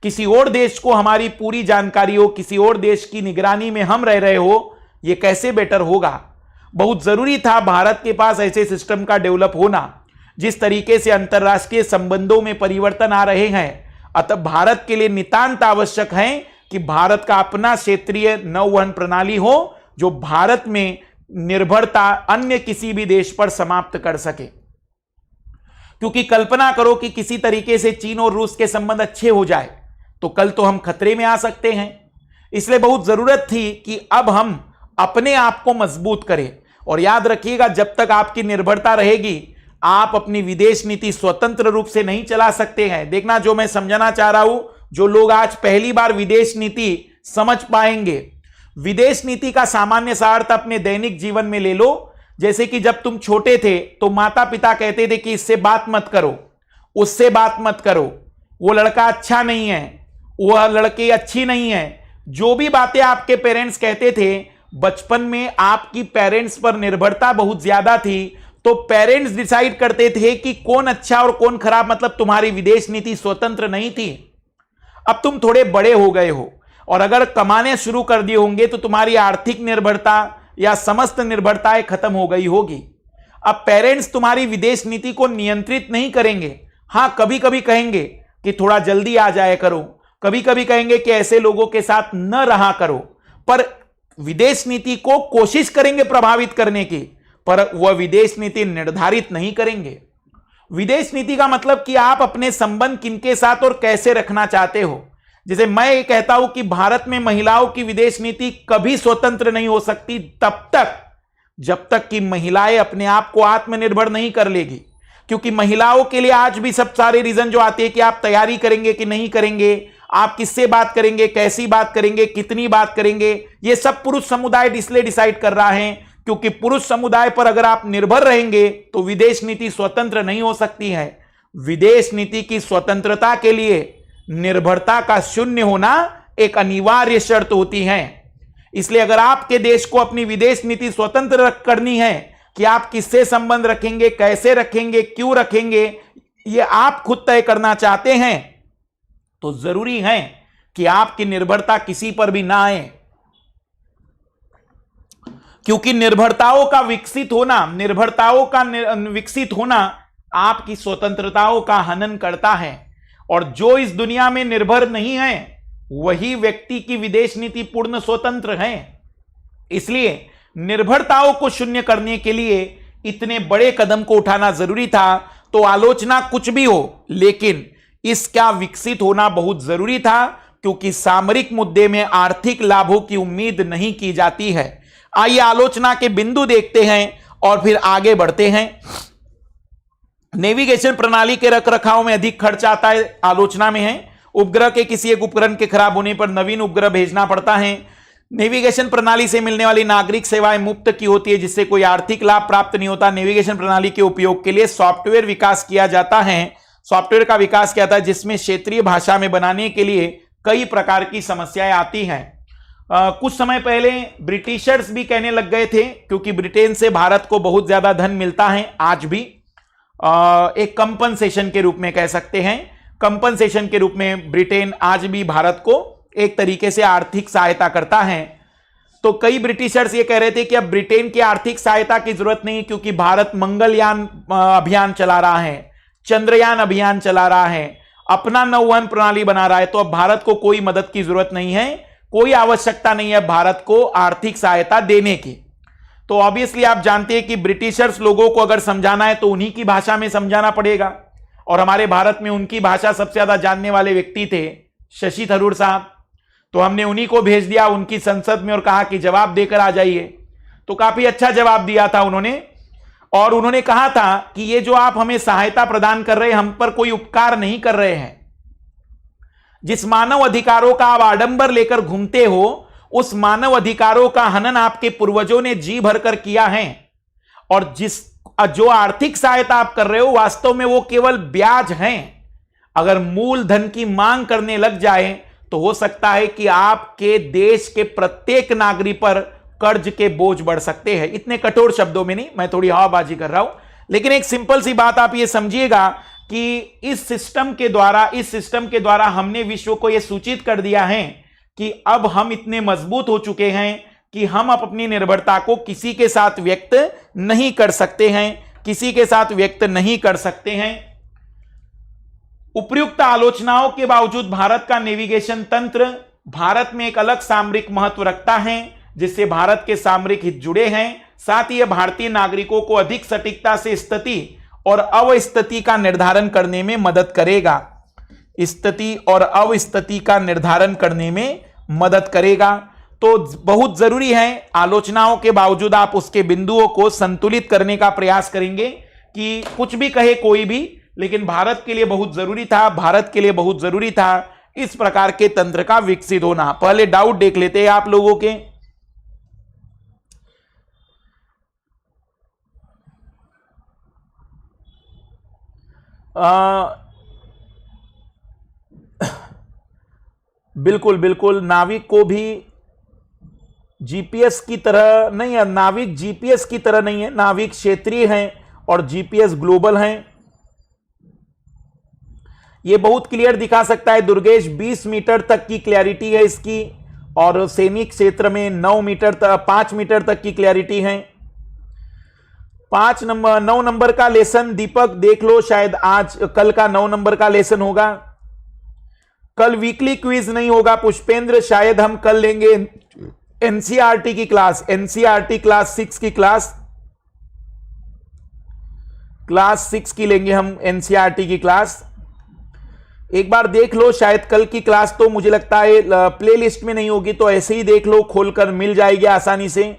किसी और देश को हमारी पूरी जानकारी हो, किसी और देश की निगरानी में हम रह रहे हो, यह कैसे बेटर होगा। बहुत जरूरी था भारत के पास ऐसे सिस्टम का डेवलप होना। जिस तरीके से अंतरराष्ट्रीय संबंधों में परिवर्तन आ रहे हैं, अतः भारत के लिए नितांत आवश्यक है कि भारत का अपना क्षेत्रीय नौवहन प्रणाली हो जो भारत में निर्भरता अन्य किसी भी देश पर समाप्त कर सके। क्योंकि कल्पना करो कि किसी तरीके से चीन और रूस के संबंध अच्छे हो जाए तो कल तो हम खतरे में आ सकते हैं। इसलिए बहुत जरूरत थी कि अब हम अपने आप को मजबूत करें। और याद रखिएगा, जब तक आपकी निर्भरता रहेगी आप अपनी विदेश नीति स्वतंत्र रूप से नहीं चला सकते हैं। देखना, जो मैं समझाना चाह रहा हूं, जो लोग आज पहली बार विदेश नीति समझ पाएंगे, विदेश नीति का सामान्य सा अर्थ अपने दैनिक जीवन में ले लो। जैसे कि जब तुम छोटे थे तो माता पिता कहते थे कि इससे बात मत करो, उससे बात मत करो, वो लड़का अच्छा नहीं है, वह लड़की अच्छी नहीं है। जो भी बातें आपके पेरेंट्स कहते थे, बचपन में आपकी पेरेंट्स पर निर्भरता बहुत ज्यादा थी, तो पेरेंट्स डिसाइड करते थे कि कौन अच्छा और कौन खराब। मतलब तुम्हारी विदेश नीति स्वतंत्र नहीं थी। अब तुम थोड़े बड़े हो गए हो और अगर कमाने शुरू कर दिए होंगे तो तुम्हारी आर्थिक निर्भरता या समस्त निर्भरताएं खत्म हो गई होगी। अब पेरेंट्स तुम्हारी विदेश नीति को नियंत्रित नहीं करेंगे। हां, कभी कभी कहेंगे कि थोड़ा जल्दी आ जाया करो, कभी कभी कहेंगे कि ऐसे लोगों के साथ न रहा करो, पर विदेश नीति को कोशिश करेंगे प्रभावित करने की, पर वह विदेश नीति निर्धारित नहीं करेंगे। विदेश नीति का मतलब कि आप अपने संबंध किनके साथ और कैसे रखना चाहते हो। जैसे मैं ये कहता हूं कि भारत में महिलाओं की विदेश नीति कभी स्वतंत्र नहीं हो सकती तब तक जब तक कि महिलाएं अपने आप को आत्मनिर्भर नहीं कर लेगी। क्योंकि महिलाओं के लिए आज भी सब सारे रीजन जो आते हैं कि आप तैयारी करेंगे कि नहीं करेंगे, आप किससे बात करेंगे, कैसी बात करेंगे, कितनी बात करेंगे, ये सब पुरुष समुदाय इसलिए डिसाइड कर रहा है क्योंकि पुरुष समुदाय पर अगर आप निर्भर रहेंगे तो विदेश नीति स्वतंत्र नहीं हो सकती है। विदेश नीति की स्वतंत्रता के लिए निर्भरता का शून्य होना एक अनिवार्य शर्त होती है। इसलिए अगर आपके देश को अपनी विदेश नीति स्वतंत्र करनी है कि आप किससे संबंध रखेंगे, कैसे रखेंगे, क्यों रखेंगे, ये आप खुद तय करना चाहते हैं, तो जरूरी है कि आपकी निर्भरता किसी पर भी ना आए। क्योंकि निर्भरताओं का विकसित होना आपकी स्वतंत्रताओं का हनन करता है। और जो इस दुनिया में निर्भर नहीं है वही व्यक्ति की विदेश नीति पूर्ण स्वतंत्र है। इसलिए निर्भरताओं को शून्य करने के लिए इतने बड़े कदम को उठाना जरूरी था। तो आलोचना कुछ भी हो, लेकिन इसका विकसित होना बहुत जरूरी था, क्योंकि सामरिक मुद्दे में आर्थिक लाभों की उम्मीद नहीं की जाती है। आइए आलोचना के बिंदु देखते हैं और फिर आगे बढ़ते हैं। नेविगेशन प्रणाली के रखरखाव में अधिक खर्च आता है, आलोचना में है। उपग्रह के किसी एक उपकरण के खराब होने पर नवीन उपग्रह भेजना पड़ता है। नेविगेशन प्रणाली से मिलने वाली नागरिक सेवाएं मुफ्त की होती है, जिससे कोई आर्थिक लाभ प्राप्त नहीं होता। नेविगेशन प्रणाली के उपयोग के लिए सॉफ्टवेयर विकास किया जाता है। सॉफ्टवेयर का विकास किया जाता है जिसमें क्षेत्रीय भाषा में बनाने के लिए कई प्रकार की समस्याएं आती हैं। कुछ समय पहले ब्रिटिशर्स भी कहने लग गए थे, क्योंकि ब्रिटेन से भारत को बहुत ज्यादा धन मिलता है आज भी, एक कंपनसेशन के रूप में कह सकते हैं। कंपनसेशन के रूप में ब्रिटेन आज भी भारत को एक तरीके से आर्थिक सहायता करता है। तो कई ब्रिटिशर्स ये कह रहे थे कि अब ब्रिटेन की आर्थिक सहायता की जरूरत नहीं, क्योंकि भारत मंगलयान अभियान चला रहा है, चंद्रयान अभियान चला रहा है, अपना नौवहन प्रणाली बना रहा है, तो अब भारत को कोई मदद की जरूरत नहीं है, कोई आवश्यकता नहीं है भारत को आर्थिक सहायता देने की। तो ऑब्वियसली आप जानते हैं कि ब्रिटिशर्स लोगों को अगर समझाना है तो उन्हीं की भाषा में समझाना पड़ेगा। और हमारे भारत में उनकी भाषा सबसे ज्यादा जानने वाले व्यक्ति थे शशि थरूर साहब। तो हमने उन्हीं को भेज दिया उनकी संसद में और कहा कि जवाब देकर आ जाइए। तो काफी अच्छा जवाब दिया था उन्होंने, और उन्होंने कहा था कि ये जो आप हमें सहायता प्रदान कर रहे हैं, हम पर कोई उपकार नहीं कर रहे हैं। जिस मानव अधिकारों का आप आडंबर लेकर घूमते हो, उस मानव अधिकारों का हनन आपके पूर्वजों ने जी भरकर किया है। और जो आर्थिक सहायता आप कर रहे हो वास्तव में वो केवल ब्याज हैं। अगर मूलधन की मांग करने लग जाए तो हो सकता है कि आपके देश के प्रत्येक नागरिक पर कर्ज के बोझ बढ़ सकते हैं। इतने कठोर शब्दों में नहीं, मैं थोड़ी हवाबाजी कर रहा हूं, लेकिन एक सिंपल सी बात आप ये समझिएगा कि इस सिस्टम के द्वारा हमने विश्व को यह सूचित कर दिया है कि अब हम इतने मजबूत हो चुके हैं कि हम अपनी निर्भरता को किसी के साथ व्यक्त नहीं कर सकते हैं, उपर्युक्त आलोचनाओं के बावजूद भारत का नेविगेशन तंत्र भारत में एक अलग सामरिक महत्व रखता है, जिससे भारत के सामरिक हित जुड़े हैं। साथ ही यह भारतीय नागरिकों को अधिक सटीकता से स्थिति और अवस्थिति का निर्धारण करने में मदद करेगा। तो बहुत जरूरी है, आलोचनाओं के बावजूद आप उसके बिंदुओं को संतुलित करने का प्रयास करेंगे कि कुछ भी कहे कोई भी, लेकिन भारत के लिए बहुत जरूरी था इस प्रकार के तंत्र का विकसित होना। पहले डाउट देख लेते हैं आप लोगों के। बिल्कुल नाविक को भी जीपीएस की तरह नहीं है, नाविक जीपीएस की तरह नहीं है, नाविक क्षेत्रीय हैं और जीपीएस ग्लोबल हैं। यह बहुत क्लियर दिखा सकता है दुर्गेश, 20 मीटर तक की क्लैरिटी है इसकी, और सैनिक क्षेत्र में 5 मीटर तक की क्लैरिटी है। 9 नंबर का लेसन दीपक देख लो, शायद कल का 9 नंबर का लेसन होगा। कल वीकली क्विज नहीं होगा पुष्पेंद्र, शायद हम कल लेंगे एनसीईआरटी की क्लास, एनसीईआरटी क्लास 6 की क्लास 6 की लेंगे हम, एनसीईआरटी की क्लास। एक बार देख लो, शायद कल की क्लास तो मुझे लगता है प्लेलिस्ट में नहीं होगी, तो ऐसे ही देख लो, खोलकर मिल जाएगी आसानी से।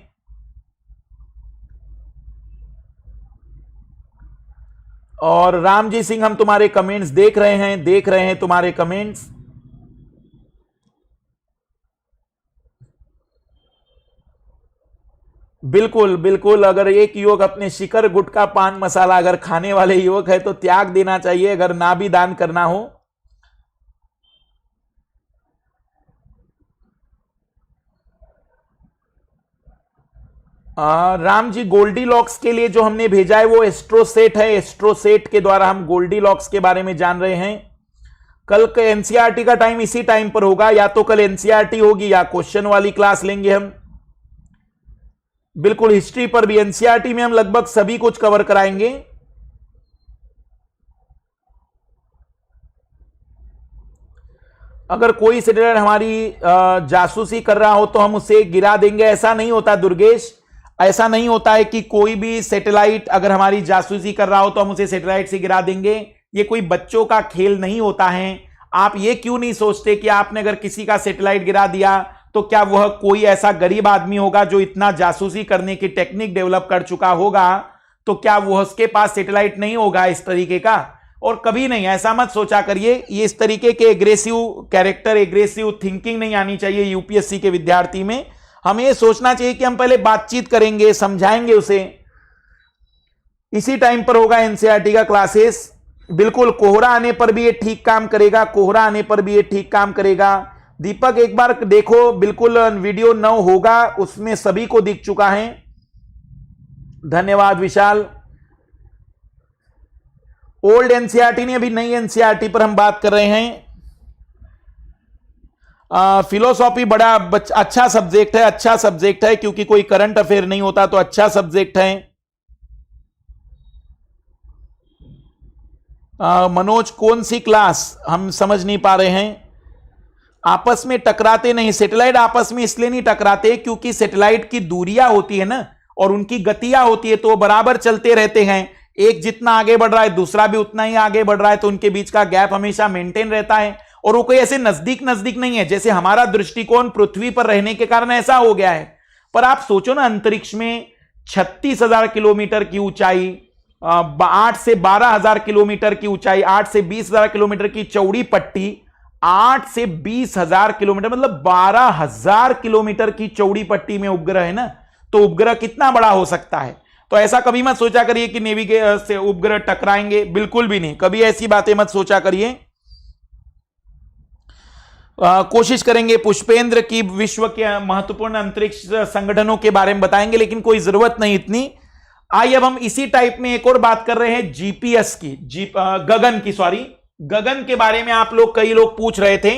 और रामजी सिंह, हम तुम्हारे कमेंट्स देख रहे हैं तुम्हारे कमेंट्स। बिल्कुल अगर एक युवक अपने शिखर गुटखा पान मसाला अगर खाने वाले युवक है तो त्याग देना चाहिए, अगर ना भी दान करना हो। राम जी, गोल्डी लॉक्स के लिए जो हमने भेजा है वो एस्ट्रोसेट है, एस्ट्रोसेट के द्वारा हम गोल्डी लॉक्स के बारे में जान रहे हैं। कल का एनसीईआरटी का टाइम इसी टाइम पर होगा, या तो कल एनसीईआरटी होगी या क्वेश्चन वाली क्लास लेंगे हम। बिल्कुल हिस्ट्री पर भी, एनसीईआरटी में हम लगभग सभी कुछ कवर कराएंगे। अगर कोई सैटेलाइट हमारी जासूसी कर रहा हो तो हम उसे गिरा देंगे, ऐसा नहीं होता दुर्गेश, ऐसा नहीं होता है कि कोई भी सैटेलाइट अगर हमारी जासूसी कर रहा हो तो हम उसे सैटेलाइट से गिरा देंगे। ये कोई बच्चों का खेल नहीं होता है। आप ये क्यों नहीं सोचते कि आपने अगर किसी का सैटेलाइट गिरा दिया तो क्या वह कोई ऐसा गरीब आदमी होगा जो इतना जासूसी करने की टेक्निक डेवलप कर चुका होगा, तो क्या वह उसके पास सैटेलाइट नहीं होगा इस तरीके का? और कभी नहीं, ऐसा मत सोचा करिए। ये इस तरीके के एग्रेसिव कैरेक्टर, एग्रेसिव थिंकिंग नहीं आनी चाहिए यूपीएससी के विद्यार्थी में। हमें ये सोचना चाहिए कि हम पहले बातचीत करेंगे, समझाएंगे उसे। इसी टाइम पर होगा एनसीईआरटी का क्लासेस। बिल्कुल, कोहरा आने पर भी ये ठीक काम करेगा, दीपक एक बार देखो, बिल्कुल वीडियो 9 होगा, उसमें सभी को दिख चुका है। धन्यवाद विशाल। ओल्ड एनसीईआरटी ने, अभी नई एनसीईआरटी पर हम बात कर रहे हैं। फिलोसॉफी बड़ा अच्छा सब्जेक्ट है, क्योंकि कोई करंट अफेयर नहीं होता, तो अच्छा सब्जेक्ट है। मनोज, कौन सी क्लास हम समझ नहीं पा रहे हैं। आपस में टकराते नहीं, सैटेलाइट आपस में इसलिए नहीं टकराते क्योंकि सैटेलाइट की दूरियां होती है ना, और उनकी गतियां होती है, तो वो बराबर चलते रहते हैं। एक जितना आगे बढ़ रहा है दूसरा भी उतना ही आगे बढ़ रहा है, तो उनके बीच का गैप हमेशा मेंटेन रहता है, और वो कोई ऐसे नजदीक नहीं है जैसे हमारा दृष्टिकोण पृथ्वी पर रहने के कारण ऐसा हो गया है। पर आप सोचो ना, अंतरिक्ष में 36,000 किलोमीटर की ऊंचाई, 8 से 12,000 किलोमीटर की ऊंचाई, 8 से 20,000 किलोमीटर की चौड़ी पट्टी, 8 से 20,000 किलोमीटर मतलब 12,000 किलोमीटर की चौड़ी पट्टी में उपग्रह है ना, तो उपग्रह कितना बड़ा हो सकता है। तो ऐसा कभी मत सोचा करिए कि नेवी के से उपग्रह टकराएंगे, बिल्कुल भी नहीं, कभी ऐसी बातें मत सोचा करिए। कोशिश करेंगे पुष्पेंद्र की विश्व के महत्वपूर्ण अंतरिक्ष संगठनों के बारे में बताएंगे, लेकिन कोई जरूरत नहीं इतनी। आइए अब हम इसी टाइप में एक और बात कर रहे हैं जीपीएस की, गगन के बारे में आप लोग, कई लोग पूछ रहे थे।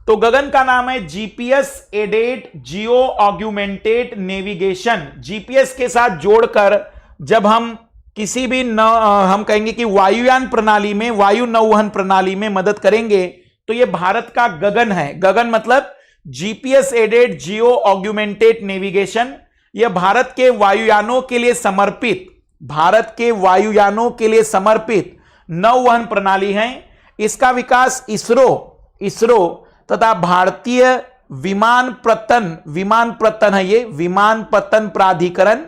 तो गगन का नाम है जीपीएस एडेड जियो ऑग्यूमेंटेड नेविगेशन। जीपीएस के साथ जोड़कर जब हम किसी भी हम कहेंगे कि वायुयान प्रणाली में, वायु नौवहन प्रणाली में मदद करेंगे, तो यह भारत का गगन है। गगन मतलब जीपीएस एडेड जियो ऑग्यूमेंटेड नेविगेशन। यह भारत के वायुयानों के लिए समर्पित, भारत के वायुयानों के लिए समर्पित नौवहन प्रणाली है। इसका विकास इसरो तथा भारतीय विमानपत्तन है, ये विमानपत्तन प्राधिकरण,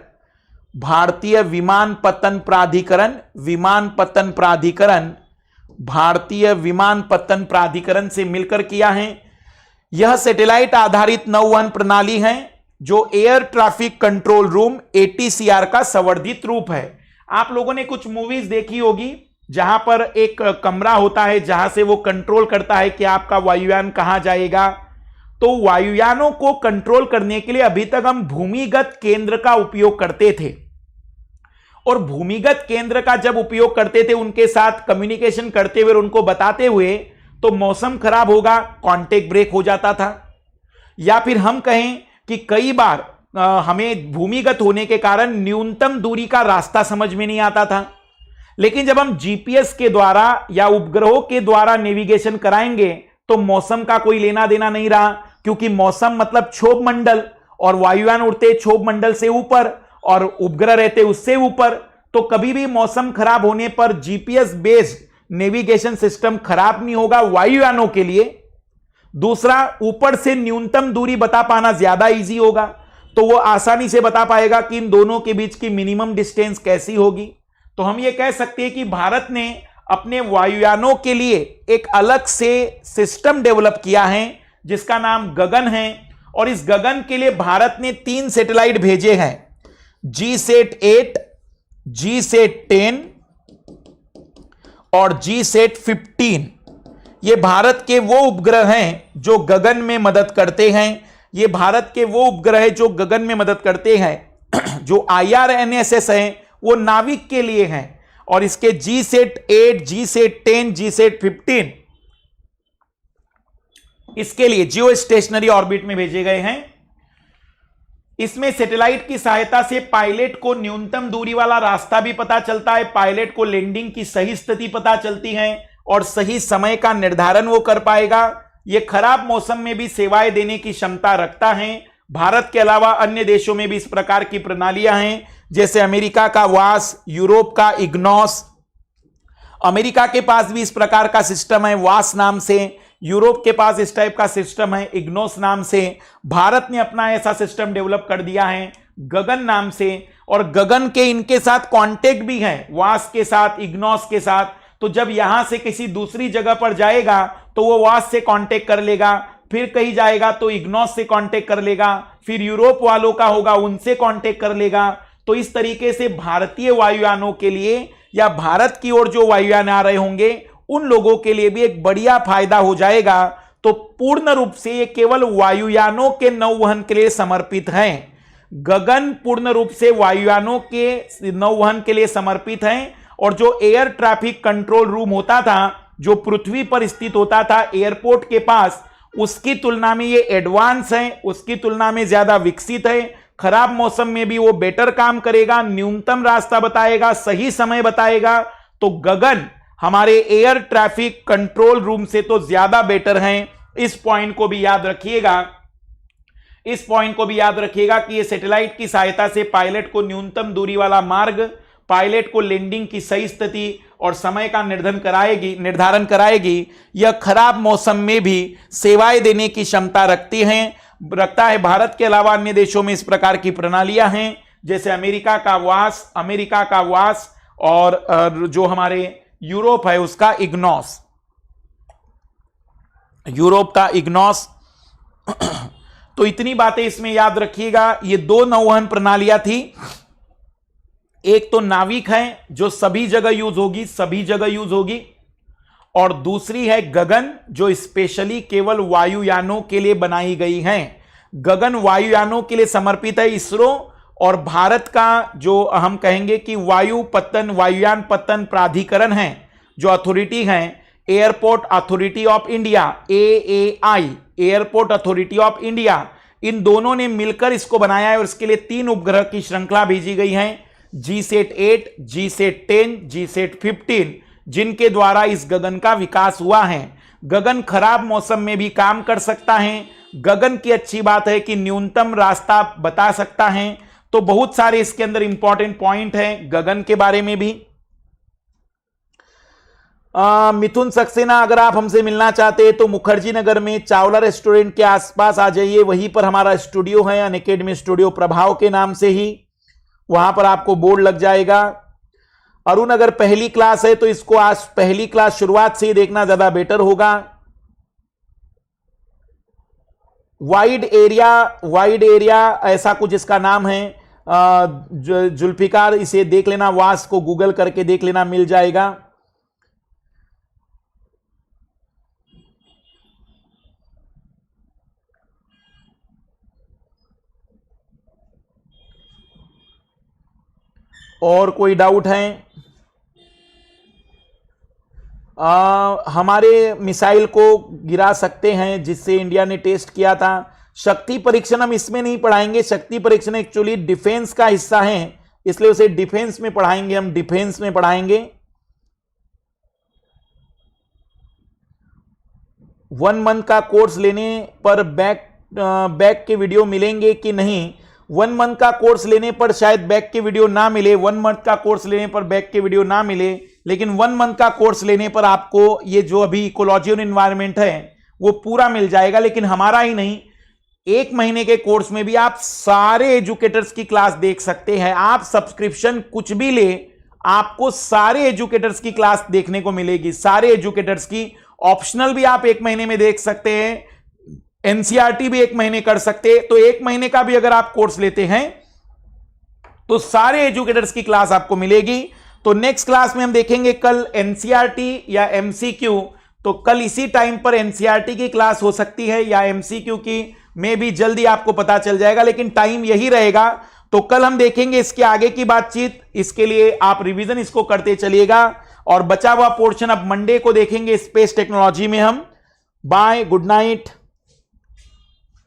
भारतीय विमानपत्तन प्राधिकरण से मिलकर किया है। यह सैटेलाइट आधारित नौवहन प्रणाली है जो एयर ट्रैफिक कंट्रोल रूम एटीसीआर का संवर्धित रूप है। आप लोगों ने कुछ मूवीज देखी होगी जहां पर एक कमरा होता है जहां से वो कंट्रोल करता है कि आपका वायुयान कहां जाएगा। तो वायुयानों को कंट्रोल करने के लिए अभी तक हम भूमिगत केंद्र का उपयोग करते थे, और भूमिगत केंद्र का जब उपयोग करते थे, उनके साथ कम्युनिकेशन करते हुए, उनको बताते हुए, तो मौसम खराब होगा, कांटेक्ट ब्रेक हो जाता था। या फिर हम कहें कि कई बार हमें भूमिगत होने के कारण न्यूनतम दूरी का रास्ता समझ में नहीं आता था। लेकिन जब हम जीपीएस के द्वारा या उपग्रहों के द्वारा नेविगेशन कराएंगे तो मौसम का कोई लेना देना नहीं रहा, क्योंकि मौसम मतलब क्षोभ मंडल, और वायुयान उड़ते क्षोभ मंडल से ऊपर और उपग्रह रहते उससे ऊपर। तो कभी भी मौसम खराब होने पर जीपीएस बेस्ड नेविगेशन सिस्टम खराब नहीं होगा वायुयानों के लिए। दूसरा, ऊपर से न्यूनतम दूरी बता पाना ज्यादा इजी होगा, तो वो आसानी से बता पाएगा कि इन दोनों के बीच की मिनिमम डिस्टेंस कैसी होगी। तो हम ये कह सकते हैं कि भारत ने अपने वायुयानों के लिए एक अलग से सिस्टम डेवलप किया है जिसका नाम गगन है। और इस गगन के लिए भारत ने 3 सैटेलाइट भेजे हैं, GSAT-8, GSAT-10 और GSAT-15। ये भारत के वो उपग्रह हैं जो गगन में मदद करते हैं। ये भारत के वो उपग्रह हैं जो गगन में मदद करते हैं। जो IRNSS है वो नाविक के लिए हैं, और इसके GSAT-8, GSAT-10, GSAT-15 इसके लिए जियो स्टेशनरी ऑर्बिट में भेजे गए हैं। इसमें सैटेलाइट की सहायता से पायलट को न्यूनतम दूरी वाला रास्ता भी पता चलता है, पायलट को लैंडिंग की सही स्थिति पता चलती है, और सही समय का निर्धारण वो कर पाएगा। यह खराब मौसम में भी सेवाएं देने की क्षमता रखता है। भारत के अलावा अन्य देशों में भी इस प्रकार की प्रणालियां हैं, जैसे अमेरिका का वास, यूरोप का इग्नोस। अमेरिका के पास भी इस प्रकार का सिस्टम है वास नाम से, यूरोप के पास इस टाइप का सिस्टम है इग्नोस नाम से। भारत ने अपना ऐसा सिस्टम डेवलप कर दिया है गगन नाम से, और गगन के इनके साथ कांटेक्ट भी है वास के साथ, इग्नोस के साथ। तो जब यहां से किसी दूसरी जगह पर जाएगा तो वो वास से कांटेक्ट कर लेगा, फिर कहीं जाएगा तो इग्नोस से कांटेक्ट कर लेगा, फिर यूरोप वालों का होगा उनसे कांटेक्ट कर लेगा। तो इस तरीके से भारतीय वायुयानों के लिए या भारत की ओर जो वायुयान आ रहे होंगे उन लोगों के लिए भी एक बढ़िया फायदा हो जाएगा। तो पूर्ण रूप से ये केवल वायुयानों के नौवहन के लिए समर्पित है। गगन पूर्ण रूप से वायुयानों के नौवहन के लिए समर्पित है, और जो एयर ट्रैफिक कंट्रोल रूम होता था जो पृथ्वी पर स्थित होता था एयरपोर्ट के पास, उसकी तुलना में ये एडवांस है, उसकी तुलना में ज्यादा विकसित है। खराब मौसम में भी वो बेटर काम करेगा, न्यूनतम रास्ता बताएगा, सही समय बताएगा। तो गगन हमारे एयर ट्रैफिक कंट्रोल रूम से तो ज्यादा बेटर हैं। इस पॉइंट को भी याद रखिएगा, इस पॉइंट को भी याद रखिएगा कि ये सैटेलाइट की सहायता से पायलट को न्यूनतम दूरी वाला मार्ग, पायलट को लैंडिंग की सही स्थिति और समय का निर्धारण कराएगी। यह खराब मौसम में भी सेवाएं देने की क्षमता रखता है। भारत के अलावा अन्य देशों में इस प्रकार की प्रणालियां हैं, जैसे अमेरिका का वास और जो हमारे यूरोप है उसका इग्नोस, यूरोप का इग्नोस। तो इतनी बातें इसमें याद रखिएगा। ये 2 नौवहन प्रणालियां थी। एक तो नाविक है जो सभी जगह यूज होगी, और दूसरी है गगन, जो स्पेशली केवल वायुयानों के लिए बनाई गई हैं। गगन वायुयानों के लिए समर्पित है इसरो, और भारत का जो हम कहेंगे कि वायुयान पत्तन प्राधिकरण है, जो अथॉरिटी है, airport authority of India, AAI, airport authority of India, इन दोनों ने मिलकर इसको बनाया है और इसके लिए 3 उपग्रह की श्रृंखला भेजी गई है, GSAT-8, GSAT-10, GSAT-15, जिनके द्वारा इस गगन का विकास हुआ है। गगन खराब मौसम में भी काम कर सकता है। गगन की अच्छी बात है कि न्यूनतम रास्ता बता सकता है। तो बहुत सारे इसके अंदर इंपॉर्टेंट पॉइंट हैं गगन के बारे में भी। मिथुन सक्सेना, अगर आप हमसे मिलना चाहते हैं तो मुखर्जी नगर में चावला रेस्टोरेंट के आसपास आ जाइए, वहीं पर हमारा स्टूडियो है, अनअकैडमी स्टूडियो प्रभाव के नाम से ही, वहां पर आपको बोर्ड लग जाएगा। अरुण, अगर पहली क्लास है तो इसको आज पहली क्लास शुरुआत से ही देखना ज्यादा बेटर होगा। वाइड एरिया ऐसा कुछ इसका नाम है, जुल्फिकार, इसे देख लेना, वास को गूगल करके देख लेना, मिल जाएगा। और कोई डाउट है? हमारे मिसाइल को गिरा सकते हैं जिससे इंडिया ने टेस्ट किया था। शक्ति परीक्षण हम इसमें नहीं पढ़ाएंगे, शक्ति परीक्षण एक्चुअली डिफेंस का हिस्सा है, इसलिए उसे डिफेंस में पढ़ाएंगे, हम डिफेंस में पढ़ाएंगे। 1 मंथ का कोर्स लेने पर बैक के वीडियो मिलेंगे कि नहीं? 1 मंथ का कोर्स लेने पर शायद बैक के वीडियो ना मिले, 1 मंथ का कोर्स लेने पर बैक के वीडियो ना मिले, लेकिन 1 मंथ का कोर्स लेने पर आपको ये जो अभी इकोलॉजी और एनवायरनमेंट है वो पूरा मिल जाएगा। लेकिन हमारा ही नहीं, 1 महीने के कोर्स में भी आप सारे एजुकेटर्स की क्लास देख सकते हैं। आप सब्सक्रिप्शन कुछ भी ले, आपको सारे एजुकेटर्स की क्लास देखने को मिलेगी, सारे एजुकेटर्स की। ऑप्शनल भी आप 1 महीने में देख सकते हैं, एनसीईआरटी भी 1 महीने कर सकते हैं। तो 1 महीने का भी अगर आप कोर्स लेते हैं तो सारे एजुकेटर्स की क्लास आपको मिलेगी। तो नेक्स्ट क्लास में हम देखेंगे कल एनसीईआरटी या एमसीक्यू। तो कल इसी टाइम पर एनसीईआरटी की क्लास हो सकती है या एमसीक्यू की, में भी जल्दी आपको पता चल जाएगा, लेकिन टाइम यही रहेगा। तो कल हम देखेंगे इसके आगे की बातचीत। इसके लिए आप रिवीजन इसको करते चलिएगा, और बचा हुआ पोर्शन अब मंडे को देखेंगे स्पेस टेक्नोलॉजी में हम। Bye, good night.